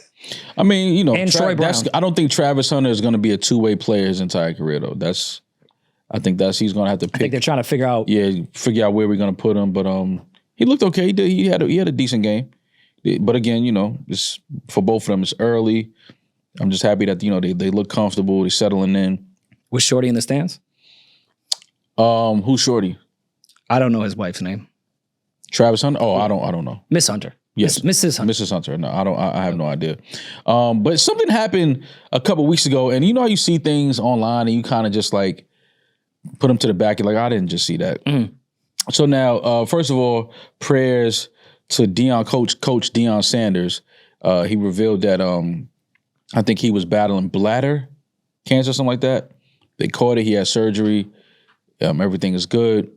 I mean, and Troy Brown. I don't think Travis Hunter is going to be a two-way player his entire career, though. I think he's going to have to pick. I think they're trying to figure out. Yeah, figure out where we're going to put him. But he looked okay. He had a decent game. But again, it's for both of them. It's early. I'm just happy that they look comfortable. They're settling in. Was Shorty in the stands? Who's Shorty? I don't know his wife's name. Travis Hunter? Oh, I don't know. Miss Hunter. Yes, Mrs. Hunter. Mrs. Hunter. No, I have no idea. But something happened a couple weeks ago, and how you see things online, and you kind of just like put them to the back. You're like, I didn't just see that. So now, first of all, prayers to Coach Deion Sanders. He revealed that I think he was battling bladder cancer, something like that. They caught it. He had surgery. Everything is good.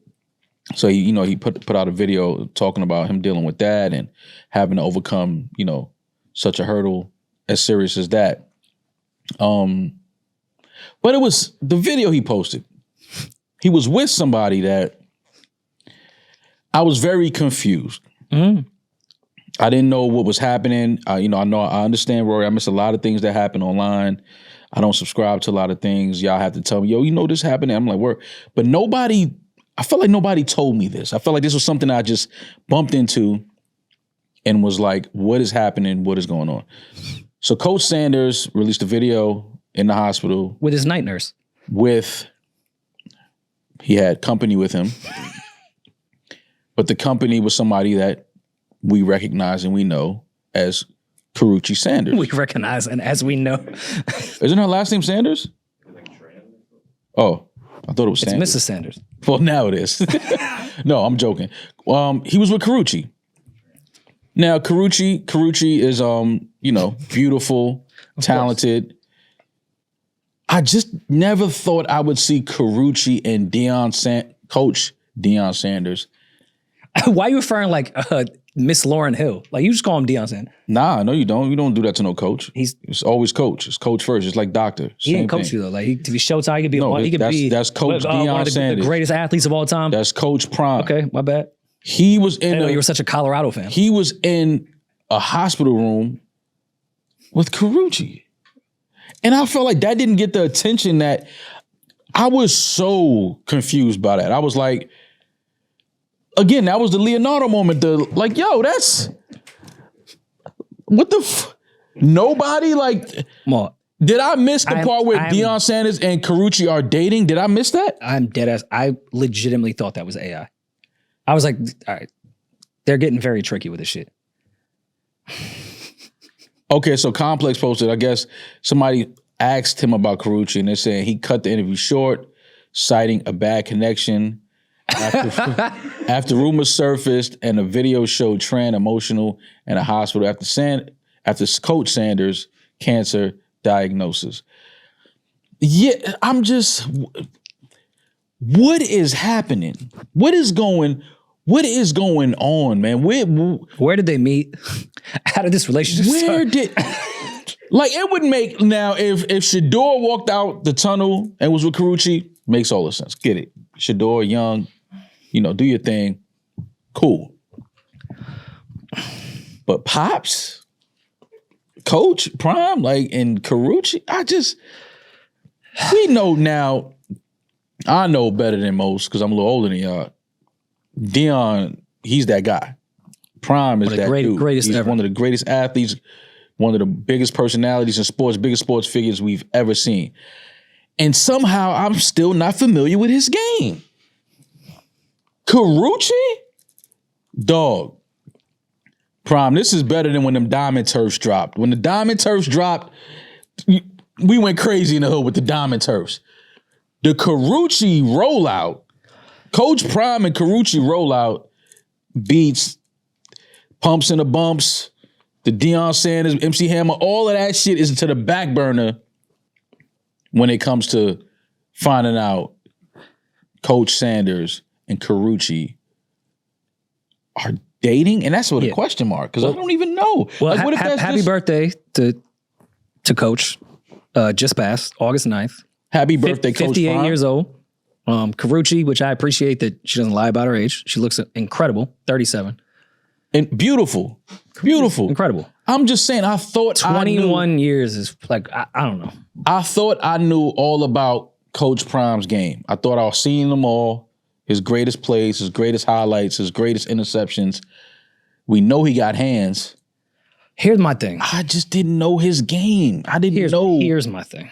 So he put out a video talking about him dealing with that and having to overcome such a hurdle as serious as that. But it was the video he posted. He was with somebody that I was very confused. I didn't know what was happening. I understand, Rory. I miss a lot of things that happen online. I don't subscribe to a lot of things. Y'all have to tell me, yo, this happened. I'm like, where? But I felt like nobody told me this. I felt like this was something I just bumped into and was like, what is happening? What is going on? So Coach Sanders released a video in the hospital. With his night nurse. He had company with him. But the company was somebody that we recognize and we know as Karrueche Sanders. We recognize and as we know. Isn't her last name Sanders? Oh, I thought it was Sanders. It's Mrs. Sanders. Well, now it is. No, I'm joking. He was with Karrueche. Now, Karrueche is, beautiful, talented. I just never thought I would see Karrueche and Coach Deion Sanders. Why are you referring like Miss Lauryn Hill? Like you just call him Deion Sanders. Nah, no, you don't. You don't do that to no coach. It's always coach. It's coach first. It's like doctor. He didn't coach you though. Like to be Showtime, he could be. That's Coach Deion one of Sanders, the greatest athletes of all time. That's Coach Prime. Okay, my bad. He was in. I didn't know you were such a Colorado fan. He was in a hospital room with Karrueche, and I felt like that didn't get the attention that I was so confused by that. I was like. Again, that was the Leonardo moment. That's what the nobody like. More. Did I miss the part where Deion Sanders and Karrueche are dating? Did I miss that? I'm dead ass. I legitimately thought that was AI. I was like, all right, they're getting very tricky with this shit. Okay, so Complex posted. I guess somebody asked him about Karrueche, and they're saying he cut the interview short, citing a bad connection. After rumors surfaced and a video showed Tran emotional in a hospital after Coach Sanders' cancer diagnosis. Yeah, I'm just, what is happening? What is going on, man? Where did they meet? How did this relationship start? It would make, now if Shedeur walked out the tunnel and was with Karrueche, makes all the sense. Get it. Shedeur, young, do your thing. Cool. But Pops, Coach, Prime, and Karrueche, we know now, I know better than most because I'm a little older than y'all. Deion, he's that guy. Prime is that dude. He's one of the greatest athletes, one of the biggest personalities in sports, biggest sports figures we've ever seen. And somehow I'm still not familiar with his game. Karrueche? Dog. Prime, this is better than when them Diamond Turfs dropped. When the Diamond Turfs dropped, we went crazy in the hood with the Diamond Turfs. The Karrueche rollout, Coach Prime and Karrueche rollout beats Pumps and the Bumps, the Deion Sanders, MC Hammer, all of that shit is to the back burner when it comes to finding out Coach Sanders and Karrueche are dating? And that's what a question mark, because I don't even know. Well, like, what if happy birthday to Coach. Just passed August 9th. Happy birthday, Coach 58 Prime. years old. Karrueche, which I appreciate that she doesn't lie about her age. She looks incredible. 37. And beautiful. Beautiful. Incredible. I'm just saying, I thought 21 years is like, I don't know. I thought I knew all about Coach Prime's game. I thought I was seeing them all. His greatest plays, his greatest highlights, his greatest interceptions. We know he got hands. Here's my thing. I just didn't know his game. I didn't know. Here's my thing.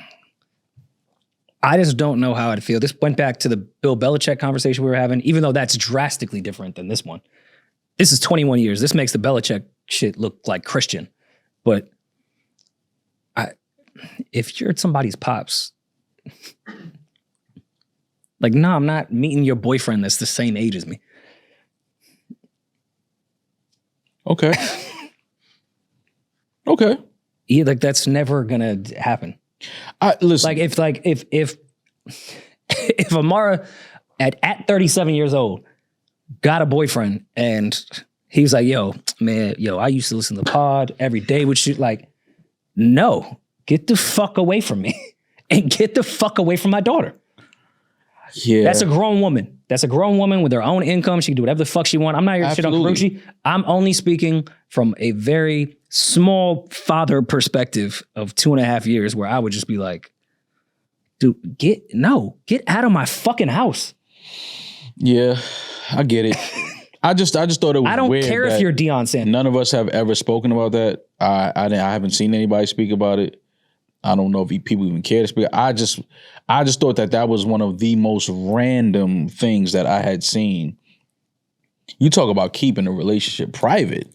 I just don't know how I'd feel. This went back to the Bill Belichick conversation we were having, even though that's drastically different than this one. This is 21 years. This makes the Belichick shit look like Christian. But if you're somebody's pops, like, no, I'm not meeting your boyfriend that's the same age as me. Okay. Okay. Yeah, like, that's never gonna happen. Listen. If Amara at 37 years old got a boyfriend and he was like, yo, I used to listen to the pod every day with you. Like, no, get the fuck away from me and get the fuck away from my daughter. Yeah. That's a grown woman. That's a grown woman with her own income. She can do whatever the fuck she wants. I'm not here to shit on Karrueche. I'm only speaking from a very small father perspective of 2.5 years where I would just be like, dude, get out of my fucking house. Yeah, I get it. I just thought it was weird. I don't care if you're Deion Sanders. None of us have ever spoken about that. I haven't seen anybody speak about it. I don't know if people even care to speak. I just thought that was one of the most random things that I had seen. You talk about keeping a relationship private.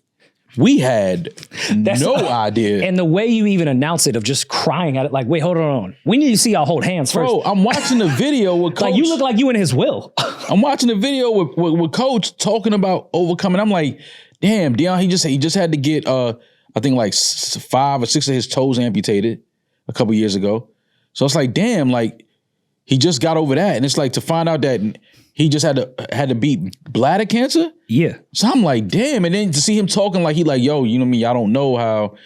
We had no idea. And the way you even announce it of just crying at it, like, wait, hold on. We need to see y'all hold hands first. Bro, I'm watching the video with Coach. Like, you look like you in his will. I'm watching the video with Coach talking about overcoming. I'm like, damn, Deion, he just had to get I think like 5 or 6 of his toes amputated a couple years ago. So it's like, damn, like he just got over that. And it's like to find out that he just had to beat bladder cancer. Yeah. So I'm like, damn. And then to see him talking like he like, yo, you know what I mean? Y'all don't know how,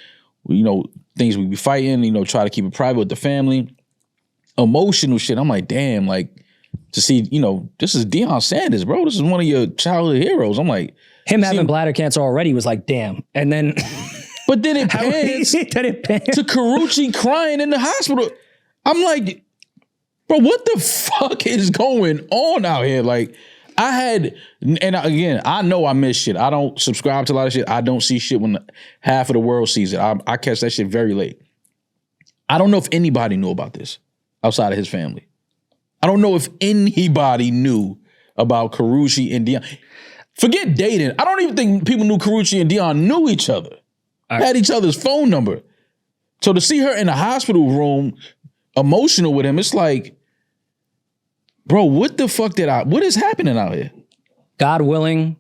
things we be fighting, try to keep it private with the family. Emotional shit. I'm like, damn, like to see, this is Deion Sanders, bro. This is one of your childhood heroes. I'm like. Him having bladder cancer already was like, damn. And then. But then it pans to Karrueche crying in the hospital. I'm like, bro, what the fuck is going on out here? Like, I know I miss shit. I don't subscribe to a lot of shit. I don't see shit when half of the world sees it. I catch that shit very late. I don't know if anybody knew about this outside of his family. I don't know if anybody knew about Karrueche and Deion. Forget dating. I don't even think people knew Karrueche and Deion knew each other. Had each other's phone number. So to see her in the hospital room, emotional with him, it's like, bro, what the fuck what is happening out here? God willing,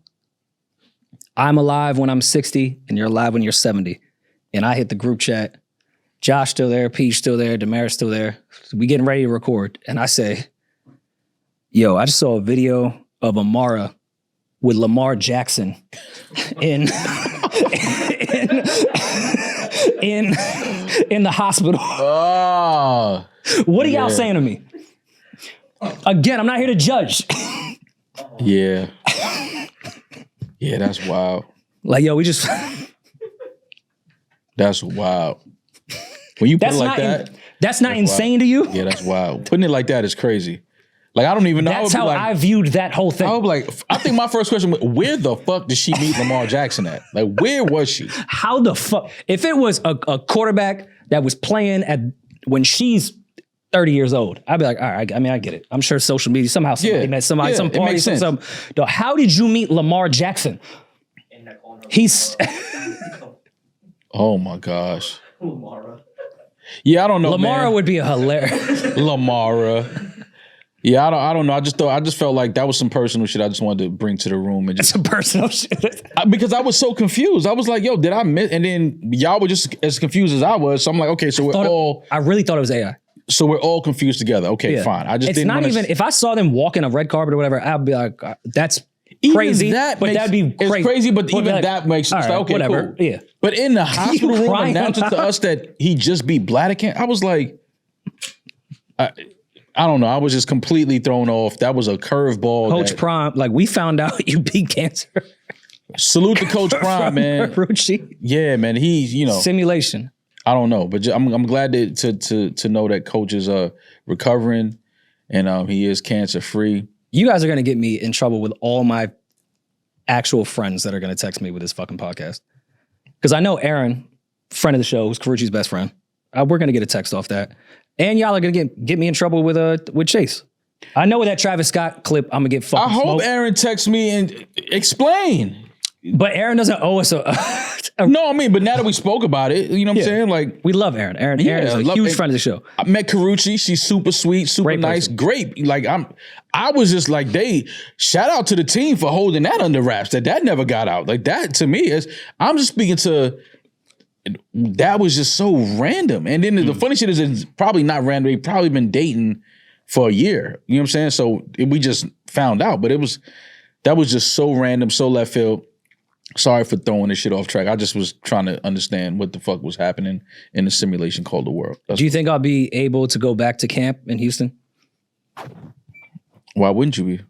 I'm alive when I'm 60 and you're alive when you're 70. And I hit the group chat. Josh still there, Peeje still there, Demaris still there. We getting ready to record. And I say, yo, I just saw a video of Amara with Lamar Jackson in the hospital. Oh, what are y'all saying to me? Again, I'm not here to judge. Yeah. Yeah, that's wild. Like, yo, we just... That's wild. When you put it like that... That's not insane to you? Yeah, that's wild. Putting it like that is crazy. Like, I don't even know. That's how I viewed that whole thing. I was like, I think my first question was, where the fuck did she meet Lamar Jackson at? Like, where was she? How the fuck? If it was a quarterback that was playing when she's 30 years old, I'd be like, all right, I get it. I'm sure social media, somehow somebody met somebody, some party, some. How did you meet Lamar Jackson? He's... Oh my gosh. Lamara. Yeah, I don't know. Lamara would be a hilarious. Lamara. Yeah, I don't know. I just felt like that was some personal shit I just wanted to bring to the room. And just, some personal shit. Because I was so confused. I was like, yo, did I miss? And then y'all were just as confused as I was. So I'm like, okay, so I really thought it was AI. So we're all confused together. Okay, Yeah. fine. I just It's didn't not wanna even, if I saw them walking a red carpet or whatever, I'd be like, that's crazy. That but makes, that'd be crazy. It's crazy, but even like, that makes sense. all right, Like, okay, whatever. cool. Yeah. But in the hospital room crying announcing out to us that he just beat bladder cancer, I was like, I don't know. I was just completely thrown off. That was a curveball. Coach Prime, like we found out you beat cancer. Salute to Coach Prime, man. Karrueche. Yeah, man. He's, Simulation. I don't know, but I'm glad to know that Coach is recovering and he is cancer free. You guys are going to get me in trouble with all my actual friends that are going to text me with this fucking podcast. Because I know Aaron, friend of the show, who's Karrueche's best friend. We're going to get a text off that. And y'all are going to get me in trouble with Chase. I know with that Travis Scott clip, I'm going to get fucking I hope smoked. Aaron texts me and explain. But Aaron doesn't owe us No, I mean, but now that we spoke about it, you know what I'm saying? Like, we love Aaron. Aaron is a huge friend of the show. I met Karrueche. She's super sweet, super Great nice, person. great. Like I was just like, shout out to the team for holding that under wraps. That never got out. Like that to me is, I'm just speaking to. That was just so random. And then the funny shit is, it's probably not random. They've probably been dating for a year. You know what I'm saying? So we just found out, but that was just so random, so left field. Sorry for throwing this shit off track. I just was trying to understand what the fuck was happening in the simulation called the world. Do you think I'll be able to go back to camp in Houston? Why wouldn't you be?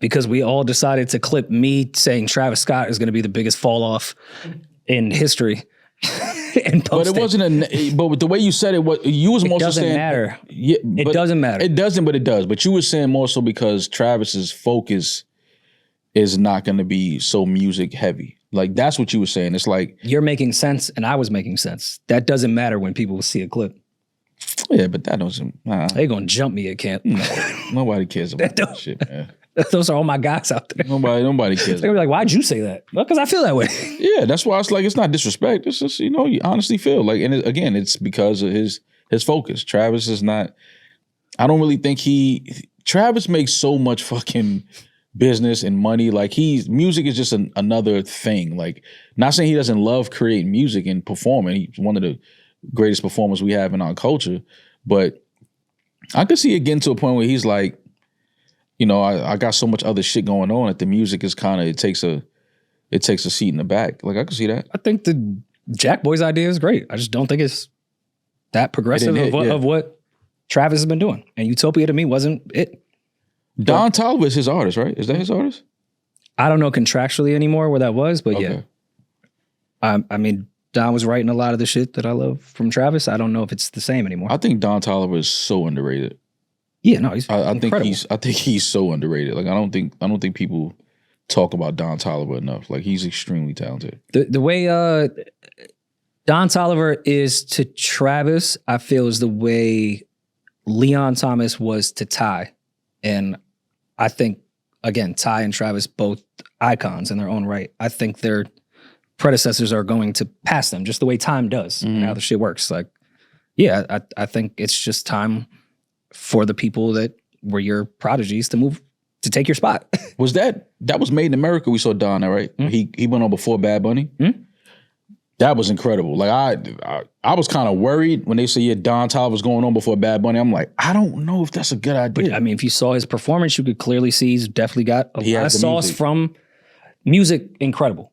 Because we all decided to clip me saying Travis Scott is going to be the biggest fall off in history. And But it wasn't but with the way you said it, what you was more so saying. It doesn't matter. Yeah, It doesn't matter. It doesn't, but it does. But you were saying more so because Travis's focus is not going to be so music heavy. Like that's what you were saying. It's like You're making sense and I was making sense. That doesn't matter when people see a clip. yeah, but that doesn't. They're going to jump me at camp. Nobody cares about that shit, man. Those are all my guys out there. Nobody cares. They're like, why'd you say that? Well, because I feel that way. Yeah, that's why it's like it's not disrespect. It's just you honestly feel like, and again, it's because of his focus. Travis is not. I don't really think Travis makes so much fucking business and money. Like music is just another thing. Like not saying he doesn't love creating music and performing. He's one of the greatest performers we have in our culture. But I could see it getting to a point where he's like, I got so much other shit going on that the music is kind of, it takes a seat in the back. Like I could see that. I think the Jack Boy's idea is great. I just don't think it's that progressive of what Travis has been doing. And Utopia to me wasn't it. Don Toliver is his artist, right? Is that his artist? I don't know contractually anymore where that was, but yeah. I mean, Don was writing a lot of the shit that I love from Travis. I don't know if it's the same anymore. I think Don Toliver is so underrated. Yeah, no, he's I incredible. think he's so underrated. Like I don't think people talk about Don Toliver enough. Like he's extremely talented. The way Don Toliver is to Travis, I feel is the way Leon Thomas was to Ty. And I think, again, Ty and Travis, both icons in their own right. I think their predecessors are going to pass them just the way time does and how the shit works. Like, yeah, I think it's just time for the people that were your prodigies to take your spot. Was that was Made in America? We saw Don, right? He went on before Bad Bunny. That was incredible. Like I was kind of worried when they said Don Toliver was going on before Bad Bunny. I'm like, I don't know if that's a good idea. But I mean, if you saw his performance, you could clearly see he's definitely got a lot of sauce music. from music, incredible,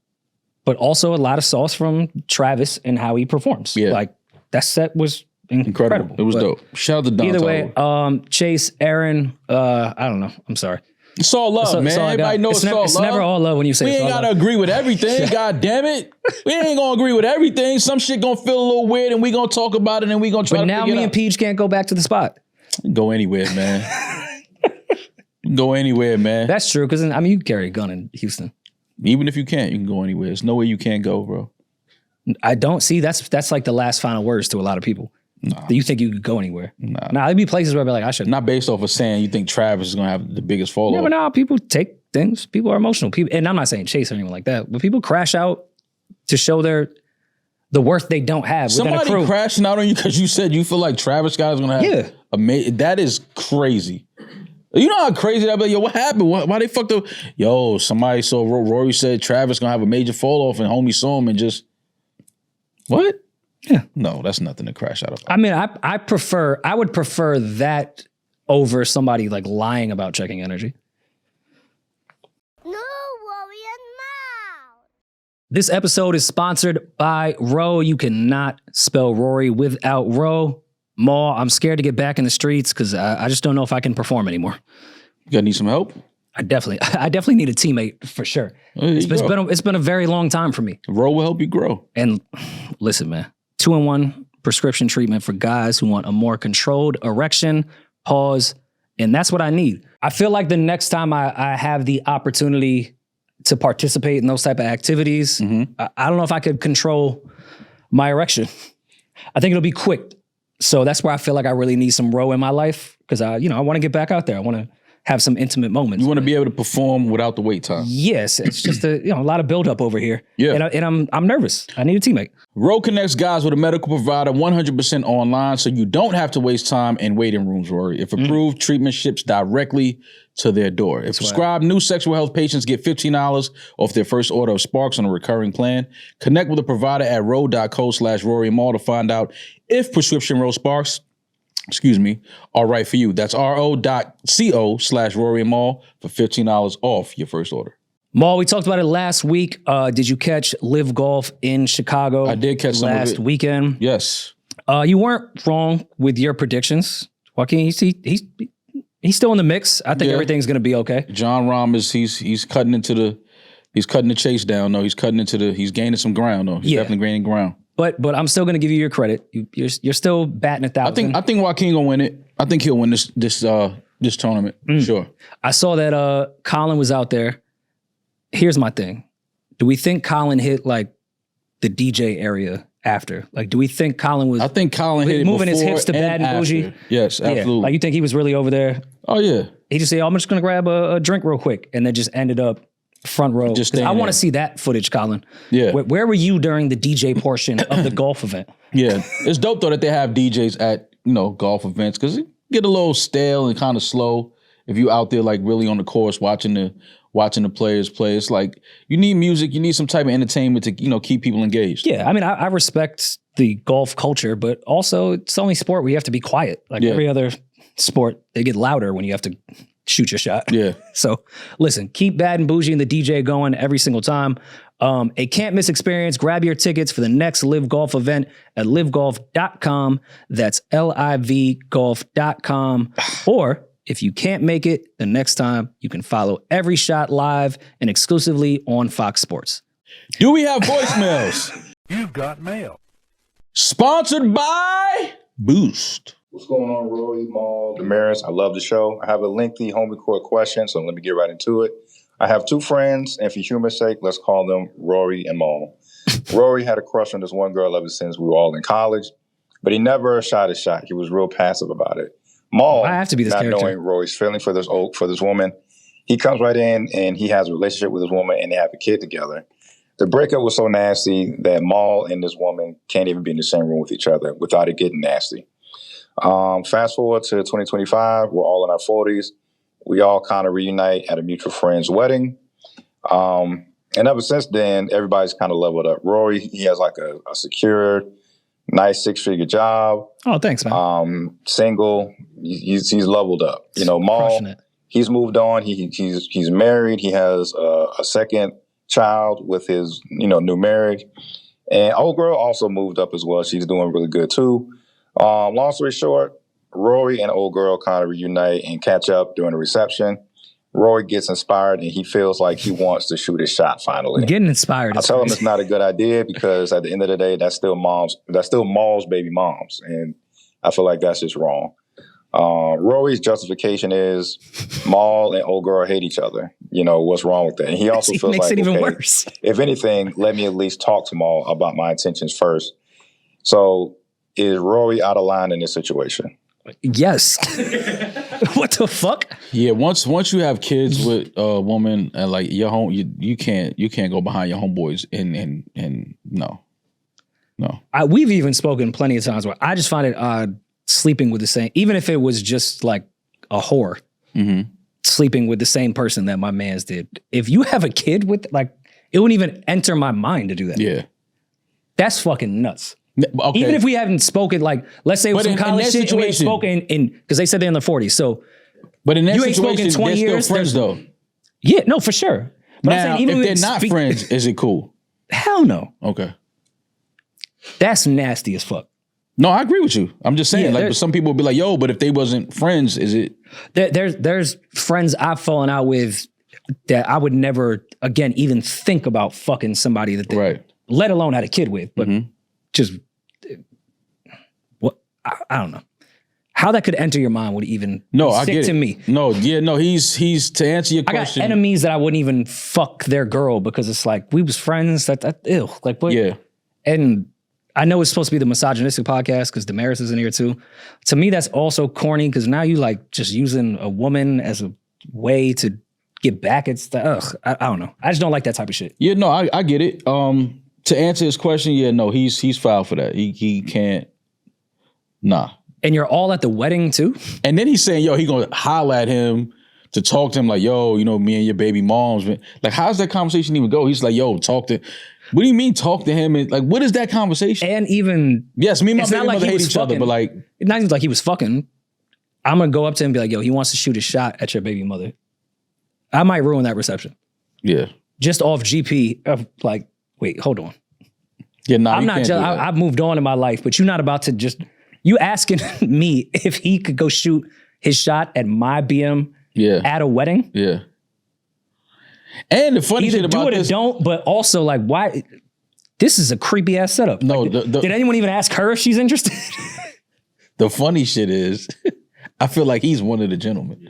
but also a lot of sauce from Travis and how he performs. Yeah. Like that set was incredible. It was dope. Shout out to Don Either Toliver. way, Chase, Aaron, I don't know. I'm sorry. It's all love, man. Everybody knows it's all love. It's never all love when you say we it's ain't all gotta love. agree with everything. God damn it. We ain't gonna agree with everything. Some shit gonna feel a little weird and we gonna talk about it and we gonna try But to now figure me it and out. Peeje can't go back to the spot. Go anywhere, man. Go anywhere, man. That's true, because I mean, you carry a gun in Houston. Even if you can't, you can go anywhere. There's no way you can't go, bro. I don't see that's like the last final words to a lot of people. Nah. You think you could go anywhere? Nah. There'd be places where I'd be like, I should. Not based off of saying you think Travis is gonna have the biggest fall Yeah, off. but now people take things. People are emotional. People, and I'm not saying Chase or anyone like that, but people crash out to show the worth they don't have within a Somebody crew. crashing out on you because you said you feel like Travis Scott is gonna have that is crazy. You know how crazy that be? Yo, what happened? Why they fucked up? Yo, somebody saw Rory said Travis gonna have a major fall off and homie saw him and just what? Yeah. No, that's nothing to crash out of. I mean, I would prefer that over somebody like lying about checking energy. No, Rory and Mal. This episode is sponsored by Ro. You cannot spell Rory without Ro. Maul, I'm scared to get back in the streets because I just don't know if I can perform anymore. You gonna need some help? I definitely need a teammate for sure. It's been a very long time for me. Ro will help you grow. And listen, man, 2-in-1 prescription treatment for guys who want a more controlled erection, pause, and that's what I need. I feel like the next time I have the opportunity to participate in those type of activities, I don't know if I could control my erection. I think it'll be quick. So that's where I feel like I really need some Ro in my life because I want to get back out there. I want to have some intimate moments. You want to be able to perform without the wait time. Yes, it's just a lot of buildup over here. Yeah, and I'm nervous. I need a teammate. Ro connects guys with a medical provider 100% online, so you don't have to waste time in waiting rooms, Rory. If approved, treatment ships directly to their door. If prescribed, new sexual health patients get $15 off their first order of Sparks on a recurring plan. Connect with a provider at ro.co/Rory Mall to find out if prescription Ro Sparks, are right for you. That's ro.co/Rory Mall for $15 off your first order. Maul, we talked about it last week. Did you catch LIV Golf in Chicago? I did catch some of it. Last weekend. Yes. You weren't wrong with your predictions. Joaquin, he's still in the mix. I think everything's going to be okay. John Rahm he's cutting the chase down. No, he's gaining some ground. No, he's definitely gaining ground. But I'm still going to give you your credit. You're still batting 1,000. I think Joaquin gonna win it. I think he'll win this tournament. Sure. I saw that Colin was out there. Here's my thing. Do we think Colin hit like the DJ area after? Like, do we think Colin was? I think Colin hit it moving his before hips to Bad and Bougie. Yes, absolutely. Like you think he was really over there? Oh yeah. He just said, "I'm just gonna grab a drink real quick," and then just ended up front row. I want to see that footage, Colin. Yeah. Where were you during the DJ portion of the golf event? Yeah, it's dope though that they have DJs at golf events because it get a little stale and kind of slow if you out there like really on the course watching the players play. It's like you need music, you need some type of entertainment to keep people engaged. Yeah, I mean I respect the golf culture, but also it's the only sport where you have to be quiet. Like every other sport, they get louder when you have to shoot your shot. Yeah. So listen, keep Bad and Bougie and the DJ going every single time. A can't miss experience. Grab your tickets for the next LIV Golf event at livegolf.com. That's livegolf.com. Or if you can't make it the next time, you can follow every shot live and exclusively on Fox Sports. Do we have voicemails? You've got mail. Sponsored by Boost. What's going on, Rory, Maul, Demaris? I love the show. I have a lengthy home record question, so let me get right into it. I have two friends, and for humor's sake, let's call them Rory and Maul. Rory had a crush on this one girl ever since we were all in college, but he never shot a shot. He was real passive about it. Maul, I have to be this not character. knowing Rory's feeling for this woman, he comes right in and he has a relationship with this woman, and they have a kid together. The breakup was so nasty that Maul and this woman can't even be in the same room with each other without it getting nasty. Fast forward to 2025, we're all in our 40s. We all kind of reunite at a mutual friend's wedding. And ever since then, everybody's kind of leveled up. Rory, he has like a secure, nice 6-figure job. Oh, thanks, man. Single. He's leveled up. Maul, he's moved on. He's married. He has a second child with his new marriage. And old girl also moved up as well. She's doing really good too. Long story short, Rory and old girl kind of reunite and catch up during the reception. Rory gets inspired and he feels like he wants to shoot his shot finally. Getting inspired. I tell him it's not a good idea because at the end of the day, that's still Maul's baby moms. And I feel like that's just wrong. Rory's justification is Maul and old girl hate each other. What's wrong with that? And he also feels makes like, it even worse. If anything, let me at least talk to Maul about my intentions first. So is Rory out of line in this situation? Yes. What the fuck? Yeah, once you have kids with a woman and like your home, you can't go behind your homeboys and no. We've even spoken plenty of times where I just find it odd sleeping with the same, even if it was just like a whore, sleeping with the same person that my man's did. If you have a kid with, like, it wouldn't even enter my mind to do that. Yeah. That's fucking nuts. Okay. Even if we haven't spoken, like, let's say it was But some in college that shit and we ain't situation- spoken in, because they said they're in their 40s. So, But in that You ain't spoken situation, 20 they're years, still friends there's- though. yeah, no, for sure. But I'm Now, saying, even if we they're not speak- friends, is it cool? Hell no. Okay. That's nasty as fuck. No, I agree with you. I'm just saying, Yeah, like, there's- but some people will be like, yo, but if they wasn't friends, is it? There's friends I've fallen out with that I would never, again, even think about fucking somebody that they, Right. let alone had a kid with. But just, what, I don't know. How that could enter your mind would even No, be I sick get to it. me. No, yeah, no, he's to answer your I got question. enemies that I wouldn't even fuck their girl because it's like, we was friends, that ew. Like, what? Yeah. And I know it's supposed to be the misogynistic podcast because Demaris is in here too. To me, that's also corny because now you like just using a woman as a way to get back at stuff. I don't know. I just don't like that type of shit. Yeah, no, I get it. To answer his question, yeah, no, he's foul for that. He can't. Nah. And you're all at the wedding too? And then he's saying, yo, he gonna holler at him to talk to him like, yo, you know, me and your baby moms. Like, how's that conversation even go? He's like, yo, talk to. What do you mean talk to him? And like, what is that conversation? And even, Yes, me and my it's not baby like mother he hate was each other, fucking. but like, it's not even like he was fucking. I'm going to go up to him and be like, yo, he wants to shoot a shot at your baby mother. I might ruin that reception. yeah. Just off GP of like, wait, hold on. Yeah, nah, I'm you not can't just, do that. I've moved on in my life, but you're not about to just, you asking me if he could go shoot his shot at my BM Yeah. at a wedding? Yeah. And the funny Either shit do about it or this, don't, but also like, why? This is a creepy ass setup. No, Like, the- did anyone even ask her if she's interested? the funny shit is, I feel like he's one of the gentlemen.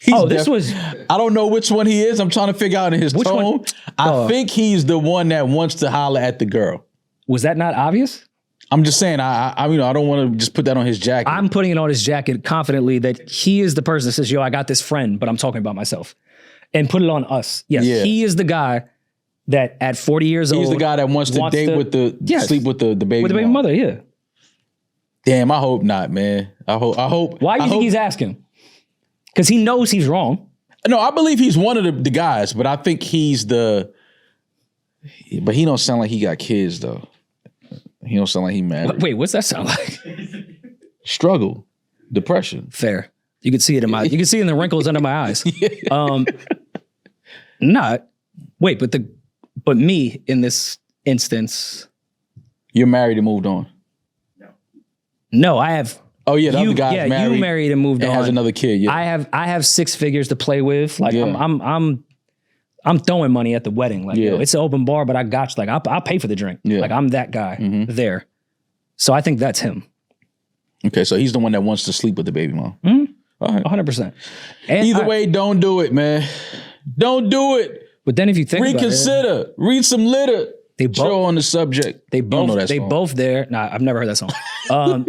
He's this was, I don't know which one he is. I'm trying to figure out in his Which tone. one? I think he's the one that wants to holler at the girl. was that not obvious? I'm just saying, I you know, I don't want to just put that on his jacket. I'm putting it on his jacket confidently that he is the person that says, yo, I got this friend, but I'm talking about myself. And put it on us. Yes, Yeah. he is the guy that at 40 years old. He's the guy that wants to date with the Yes. sleep with the baby. with the baby mom. mother, yeah. Damn, I hope not, man. I hope. Why do you think he's asking? Because he knows he's wrong. No, I believe he's one of the guys, but I think he's the. But he don't sound like he got kids though. He don't sound like he married. Wait, what's that sound like? Struggle, depression. Fair. You can see it in my. You can see it in the wrinkles under my eyes. Not. Wait, but me in this instance. You're married and moved on. No, I have. Oh yeah, the other guy's yeah, married. you married and moved and on. has another kid. Yeah. I have 6 figures to play with. Like Yeah. I'm throwing money at the wedding. Like, Yeah. yo, it's an open bar, but I got you. Like, I'll pay for the drink. Yeah. Like, I'm that guy there. So I think that's him. Okay, so he's the one that wants to sleep with the baby mom. All right. 100%. And Either way, don't do it, man. Don't do it. but then if you think about it, Reconsider. Read some litter. They both- Show on the subject. they Don't know both that they song. both there. Nah, I've never heard that song.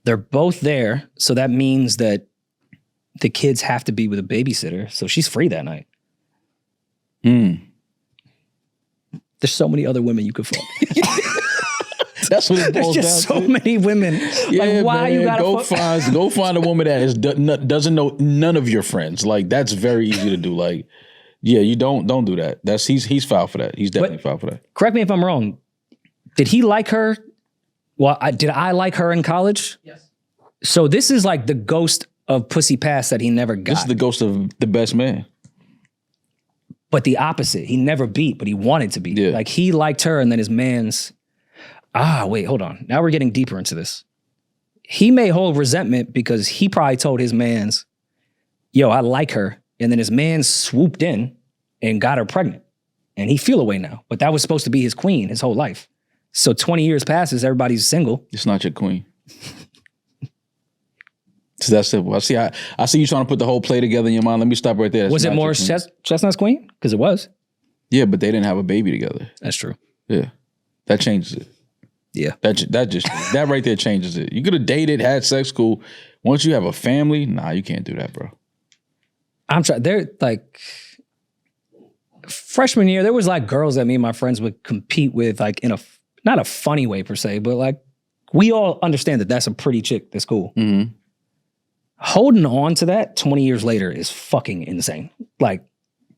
They're both there, so that means that the kids have to be with a babysitter. So she's free that night. There's so many other women you could fuck. That's what it There's boils just down so to. many women. Yeah, like, why man, you gotta go fuck? find a woman that doesn't know none of your friends. Like that's very easy to do. Like, yeah, you don't do that. He's foul for that. He's definitely foul for that. Correct me if I'm wrong. Did he like her? Well, did I like her in college? Yes. So this is like the ghost of pussy past that he never got. This is the ghost of the best man. But the opposite. He never beat, but he wanted to be. Yeah. Like he liked her and then his man's, wait, hold on. Now we're getting deeper into this. He may hold resentment because he probably told his man's, yo, I like her. And then his man swooped in and got her pregnant. And he feel away now. But that was supposed to be his queen his whole life. So 20 years passes, everybody's single. It's not your queen. It's that simple. I see you trying to put the whole play together in your mind. Let me stop right there. It's Was it not more your queen. Chestnut's queen? Because it was. Yeah, but they didn't have a baby together. That's true. Yeah. That changes it. Yeah. That right there changes it. You could have dated, had sex, cool. Once you have a family, nah, you can't do that, bro. I'm trying. They're like freshman year. There was like girls that me and my friends would compete with, like in a not a funny way per se, but like we all understand that that's a pretty chick that's cool. Mm-hmm. Holding on to that 20 years later is fucking insane. Like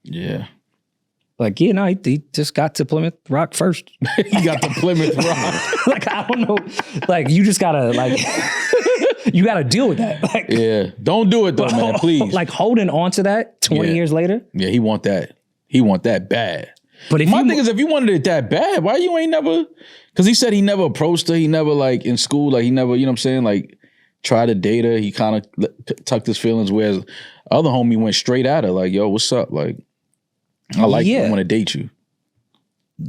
Yeah. Like, yeah, no, he just got to Plymouth Rock first. He got to Plymouth Rock. Like, I don't know. Like, you just gotta, like, you gotta deal with that. Like, Yeah. Don't do it though, man. Please. like, holding on to that 20 years later. Yeah, he want that. He want that bad. But if My thing is, if you wanted it that bad, why you ain't never? Because he said he never approached her. He never, like, in school, like, he never, you know what I'm saying? Like, tried to date her. He kind of tucked his feelings, whereas other homie went straight at her. Like, yo, what's up? Like, I like you. I want to date you.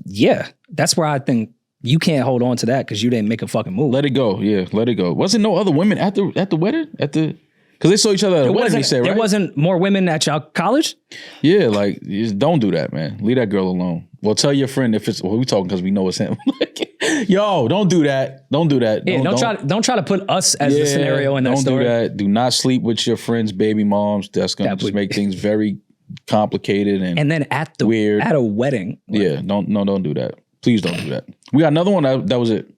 Yeah. That's where I think you can't hold on to that because you didn't make a fucking move. Let it go. Yeah, let it go. Wasn't no other women at the wedding? Because they saw each other at the wedding, they said, right? There wasn't more women at y'all college? Yeah, like, just don't do that, man. Leave that girl alone. Well, tell your friend if it's, well, we talking because we know it's him. Yo, don't do that. Don't do that. Yeah, don't try to put us as the scenario in that story. Don't do that. Do not sleep with your friend's baby moms. That's going to just make things very complicated and then at weird. At a wedding. Yeah, don't do that. Please don't do that. We got another one. That was it.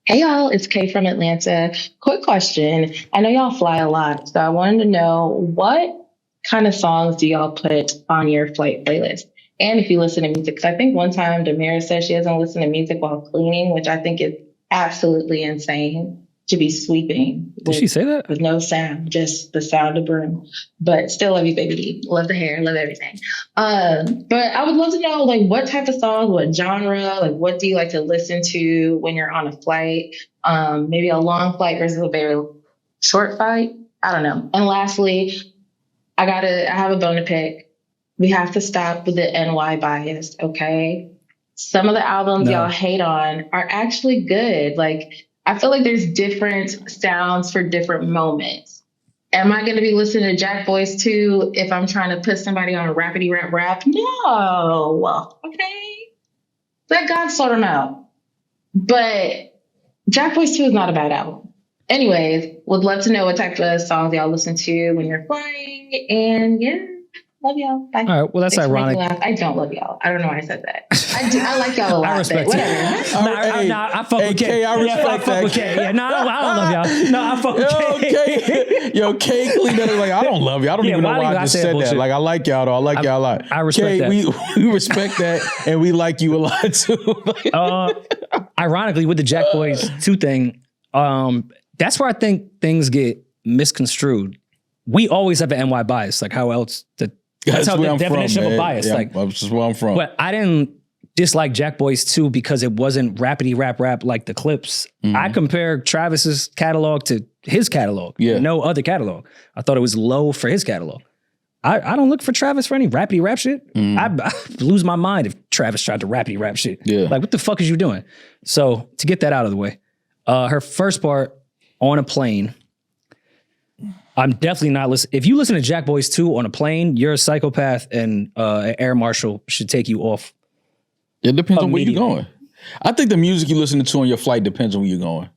Hey y'all, it's Kay from Atlanta. Quick question. I know y'all fly a lot, so I wanted to know what kind of songs do y'all put on your flight playlist? And if you listen to music, because I think one time Demaris said she doesn't listen to music while cleaning, which I think is absolutely insane to be sweeping. Did she say that? With no sound, just the sound of broom. But still love you, baby. Love the hair, love everything. But I would love to know, like, what type of songs, what genre, like, what do you like to listen to when you're on a flight? Maybe a long flight versus a very short flight. I don't know. And lastly, I have a bone to pick. We have to stop with the NY bias, okay? Some of the albums y'all hate on are actually good. Like, I feel like there's different sounds for different moments. Am I going to be listening to Jack Boys 2 if I'm trying to put somebody on a rapidy rap? No. Okay. Let God sort them out. But Jack Boys 2 is not a bad album. Anyways, would love to know what type of songs y'all listen to when you're flying. And yeah. Love y'all. Bye. All right. Well, that's ironic. I don't love y'all. I don't know why I said that. I do. I like y'all a lot. I respect but it. whatever. I fuck with K. I respect that. With K. Yeah, no, I don't love y'all. No, I fuck with K. Yo, K clean that. Like, I don't love you. I don't even know why I just said that. Like, I like y'all though. I like y'all a lot. I respect K, that. we respect that, and we like you a lot too. Ironically, with the Jack Boys 2 thing, that's where I think things get misconstrued. We always have an NY bias. Like, how else? That's how the definition of a bias. Yeah, like, that's just where I'm from. But I didn't dislike Jack Boys 2 because it wasn't rapidy rap like the Clips. Mm-hmm. I compared Travis's catalog to his catalog. Yeah. No other catalog. I thought it was low for his catalog. I don't look for Travis for any rapidy rap shit. Mm-hmm. I lose my mind if Travis tried to rapidy rap shit. Yeah. Like, what the fuck is you doing? So to get that out of the way, her first part, On a Plane, I'm definitely not listening. If you listen to Jack Boys 2 on a plane, you're a psychopath, and an air marshal should take you off. It depends on where you're going. I think the music you listen to on your flight depends on where you're going.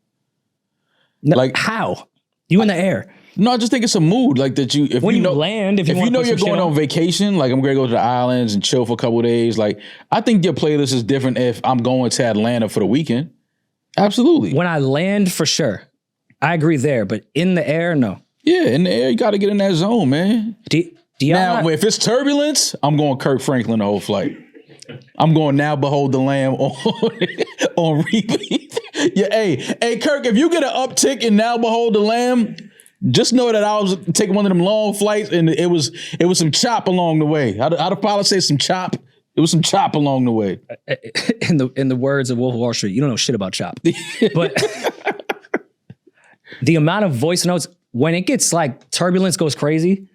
No, like, how? You in the air? No, I just think it's a mood. Like, that you, if when you know, land, if you know you're going on vacation, like, I'm going to go to the islands and chill for a couple of days. Like, I think your playlist is different if I'm going to Atlanta for the weekend. Absolutely. When I land, for sure. I agree there, but in the air, no. Yeah, in the air, you got to get in that zone, man. Now, if it's turbulence, I'm going Kirk Franklin the whole flight. I'm going Now Behold the Lamb on repeat. Yeah, hey, Kirk, if you get an uptick in Now Behold the Lamb, just know that I was taking one of them long flights and it was some chop along the way. How the pilot say some chop? It was some chop along the way. In the words of Wolf of Wall Street, you don't know shit about chop. But the amount of voice notes, when it gets like turbulence goes crazy,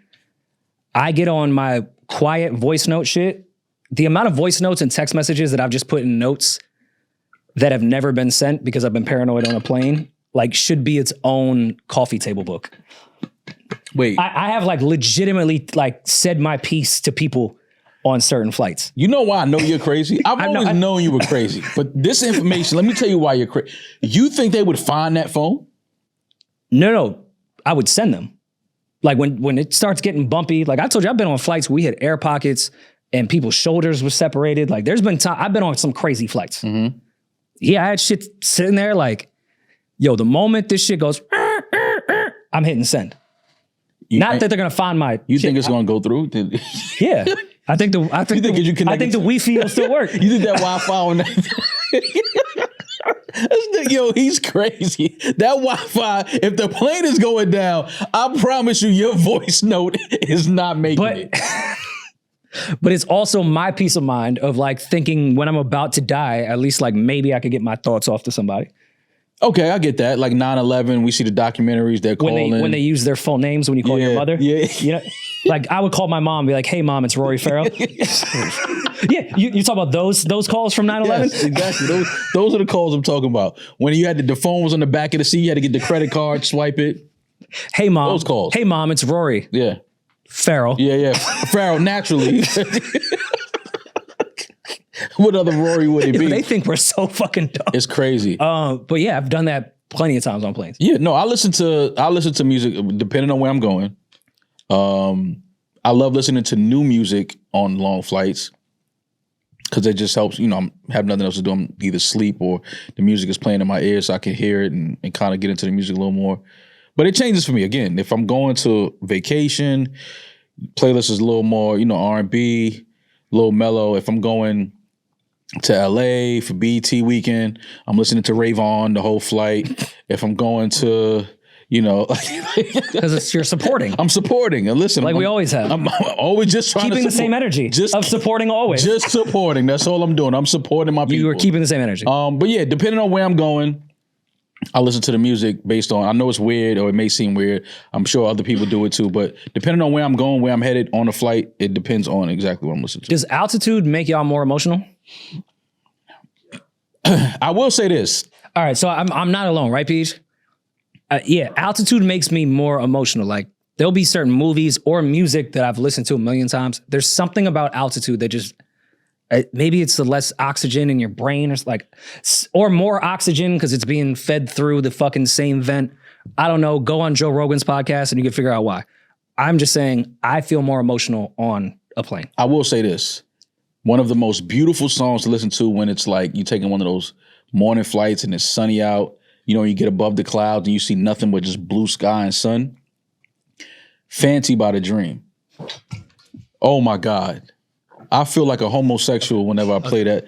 I get on my quiet voice note shit. The amount of voice notes and text messages that I've just put in notes that have never been sent because I've been paranoid on a plane, like, should be its own coffee table book. Wait. I have like legitimately like said my piece to people on certain flights. You know why I know you're crazy? I've always known you were crazy. But this information, let me tell you why you're crazy. You think they would find that phone? No. I would send them. Like, when it starts getting bumpy, like I told you, I've been on flights where we had air pockets and people's shoulders were separated. Like, there's been time, I've been on some crazy flights. Mm-hmm. Yeah, I had shit sitting there like, yo, the moment this shit goes, I'm hitting send. Not that they're gonna find my. You shit. think it's gonna go through? Yeah, I think the Wi-Fi will still work. You think that Wi-Fi on that? Yo, he's crazy. That Wi-Fi, if the plane is going down, I promise you, your voice note is not making it. But it's also my peace of mind of like thinking when I'm about to die, at least like maybe I could get my thoughts off to somebody. Okay, I get that. Like 9/11, we see the documentaries. They're calling when they use their full names when you call your mother. Yeah, you know, like I would call my mom and be like, "Hey, mom, it's Rory Farrell." Yeah, you talk about those calls from 9/11. Yes, exactly. Those are the calls I'm talking about. When you had the phone was on the back of the seat, you had to get the credit card, swipe it. Hey, mom. Those calls. Hey, mom, it's Rory. Yeah, Farrell. yeah. Farrell, naturally. What other Rory would it be? They think we're so fucking dumb. It's crazy. But yeah, I've done that plenty of times on planes. Yeah, no, I listen to music depending on where I'm going. I love listening to new music on long flights because it just helps. You know, I have nothing else to do. I'm either sleep or the music is playing in my ears, so I can hear it and kind of get into the music a little more. But it changes for me. Again, if I'm going to vacation, playlist is a little more, you know, R&B, a little mellow. If I'm going to LA for BT weekend, I'm listening to Rayvon the whole flight. If I'm going to, you know, because you're supporting. I'm supporting. And listen, we always have. I'm always just trying keeping to the same energy of supporting always. Just supporting. That's all I'm doing. I'm supporting my people. You are keeping the same energy. But yeah, depending on where I'm going, I listen to the music based on, I know it's weird or it may seem weird. I'm sure other people do it too, but depending on where I'm going, where I'm headed on the flight, it depends on exactly what I'm listening to. Does altitude make y'all more emotional? I will say this. All right, so I'm not alone, right, Peeje? Yeah, altitude makes me more emotional. Like there'll be certain movies or music that I've listened to a million times. There's something about altitude that just, maybe it's the less oxygen in your brain or more oxygen because it's being fed through the fucking same vent. I don't know. Go on Joe Rogan's podcast and you can figure out why. I'm just saying I feel more emotional on a plane. I will say this. One of the most beautiful songs to listen to when it's like you taking one of those morning flights and it's sunny out, you know, you get above the clouds and you see nothing but just blue sky and sun. Fancy by the Dream. Oh my God. I feel like a homosexual whenever I play that.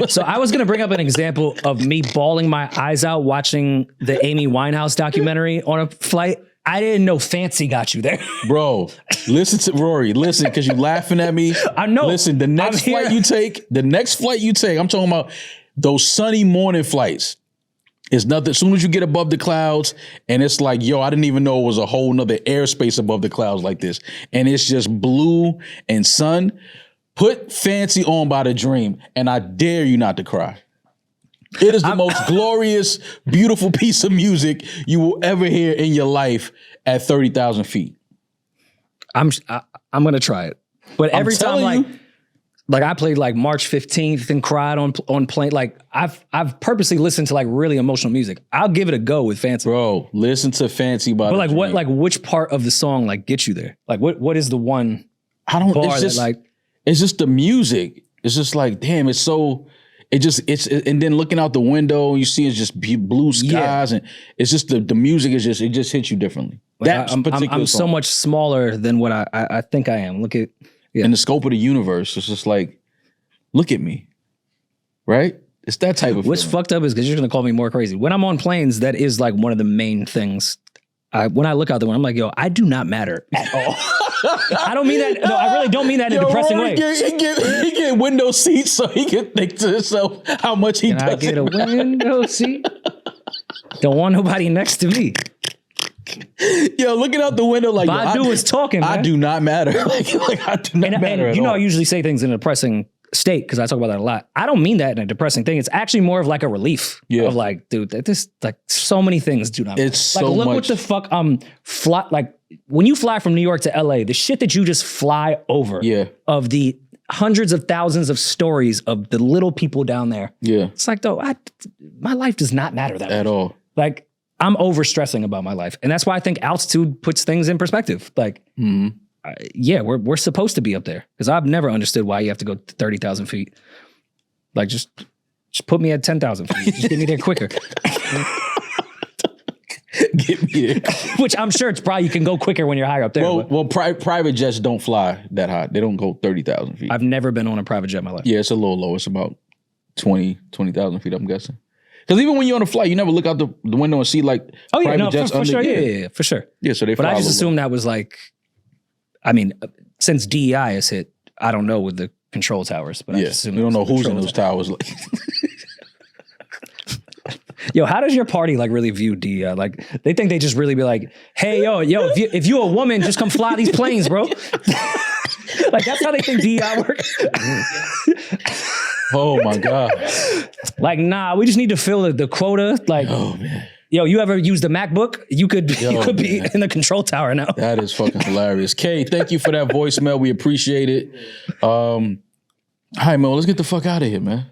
So I was going to bring up an example of me bawling my eyes out watching the Amy Winehouse documentary on a flight. I didn't know Fancy got you there. Bro, listen to Rory. Listen, because you're laughing at me. I know. Listen, the next flight you take, I'm talking about those sunny morning flights. It's nothing. As soon as you get above the clouds and it's like, yo, I didn't even know it was a whole nother airspace above the clouds like this. And it's just blue and sun. Put Fancy on by the Dream and I dare you not to cry. It is the most glorious, beautiful piece of music you will ever hear in your life at 30,000 feet. I'm going to try it. But every time like I played like March 15th and cried on plane. Like I've purposely listened to like really emotional music. I'll give it a go with Fancy. Bro, listen to Fancy by the Dream. But like which part of the song like gets you there? Like what is the one bar it's just the music. It's just like, damn, it's so and then looking out the window, you see it's just blue skies and it's just the music is just, it just hits you differently. Like I'm so much smaller than what I think I am. Look at, in the scope of the universe, it's just like, look at me, right? It's that type of What's feeling. fucked up is because you're going to call me more crazy. When I'm on planes, that is like one of the main things. When I look out the window, I'm like, yo, I do not matter at all. I don't mean that. No, I really don't mean that in a depressing way. He get window seats so he can think to himself how much he does. I get a window seat? Don't want nobody next to me. Yo, looking out the window like Badu is talking, man. I do not matter. like I do not matter. And you know, all. I usually say things in a depressing state because I talk about that a lot. I don't mean that in a depressing thing. It's actually more of like a relief of like, dude, this like so many things do not matter. It's like, so look much. what the fuck fly like when you fly from New York to LA, the shit that you just fly over of the hundreds of thousands of stories of the little people down there. Yeah. It's like, though, my life does not matter that at much. all. Like, I'm over stressing about my life. And that's why I think altitude puts things in perspective. Like, yeah, we're supposed to be up there because I've never understood why you have to go to 30,000 feet. Like, just put me at 10,000 feet. Just get me there quicker. Get me there. Which I'm sure it's probably you can go quicker when you're higher up there. Well, private jets don't fly that high. They don't go 30,000 feet. I've never been on a private jet in my life. Yeah, it's a little low. It's about 20,000 feet, I'm guessing. Because even when you're on a flight, you never look out the window and see like private jets for under. sure. Yeah, for sure. Yeah, so they But fly I just a little assumed that was like, I mean, since DEI has hit, I don't know with the control towers, but I just assume you don't know who's in those towers. Like, yo, how does your party like really view DEI? Like, they think they just really be like, hey, yo, if you a woman, just come fly these planes, bro. Like that's how they think DEI works. oh my God. Like, nah, we just need to fill the quota. Like, Oh man. yo, you ever used a MacBook? You could be in the control tower now. That is fucking hilarious. Kay, thank you for that voicemail. We appreciate it. All right, man, let's get the fuck out of here, man.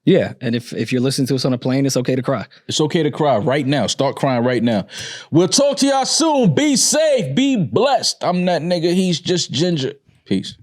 Yeah, and if you're listening to us on a plane, it's okay to cry. It's okay to cry right now. Start crying right now. We'll talk to y'all soon. Be safe. Be blessed. I'm that nigga. He's just Ginger. Peace.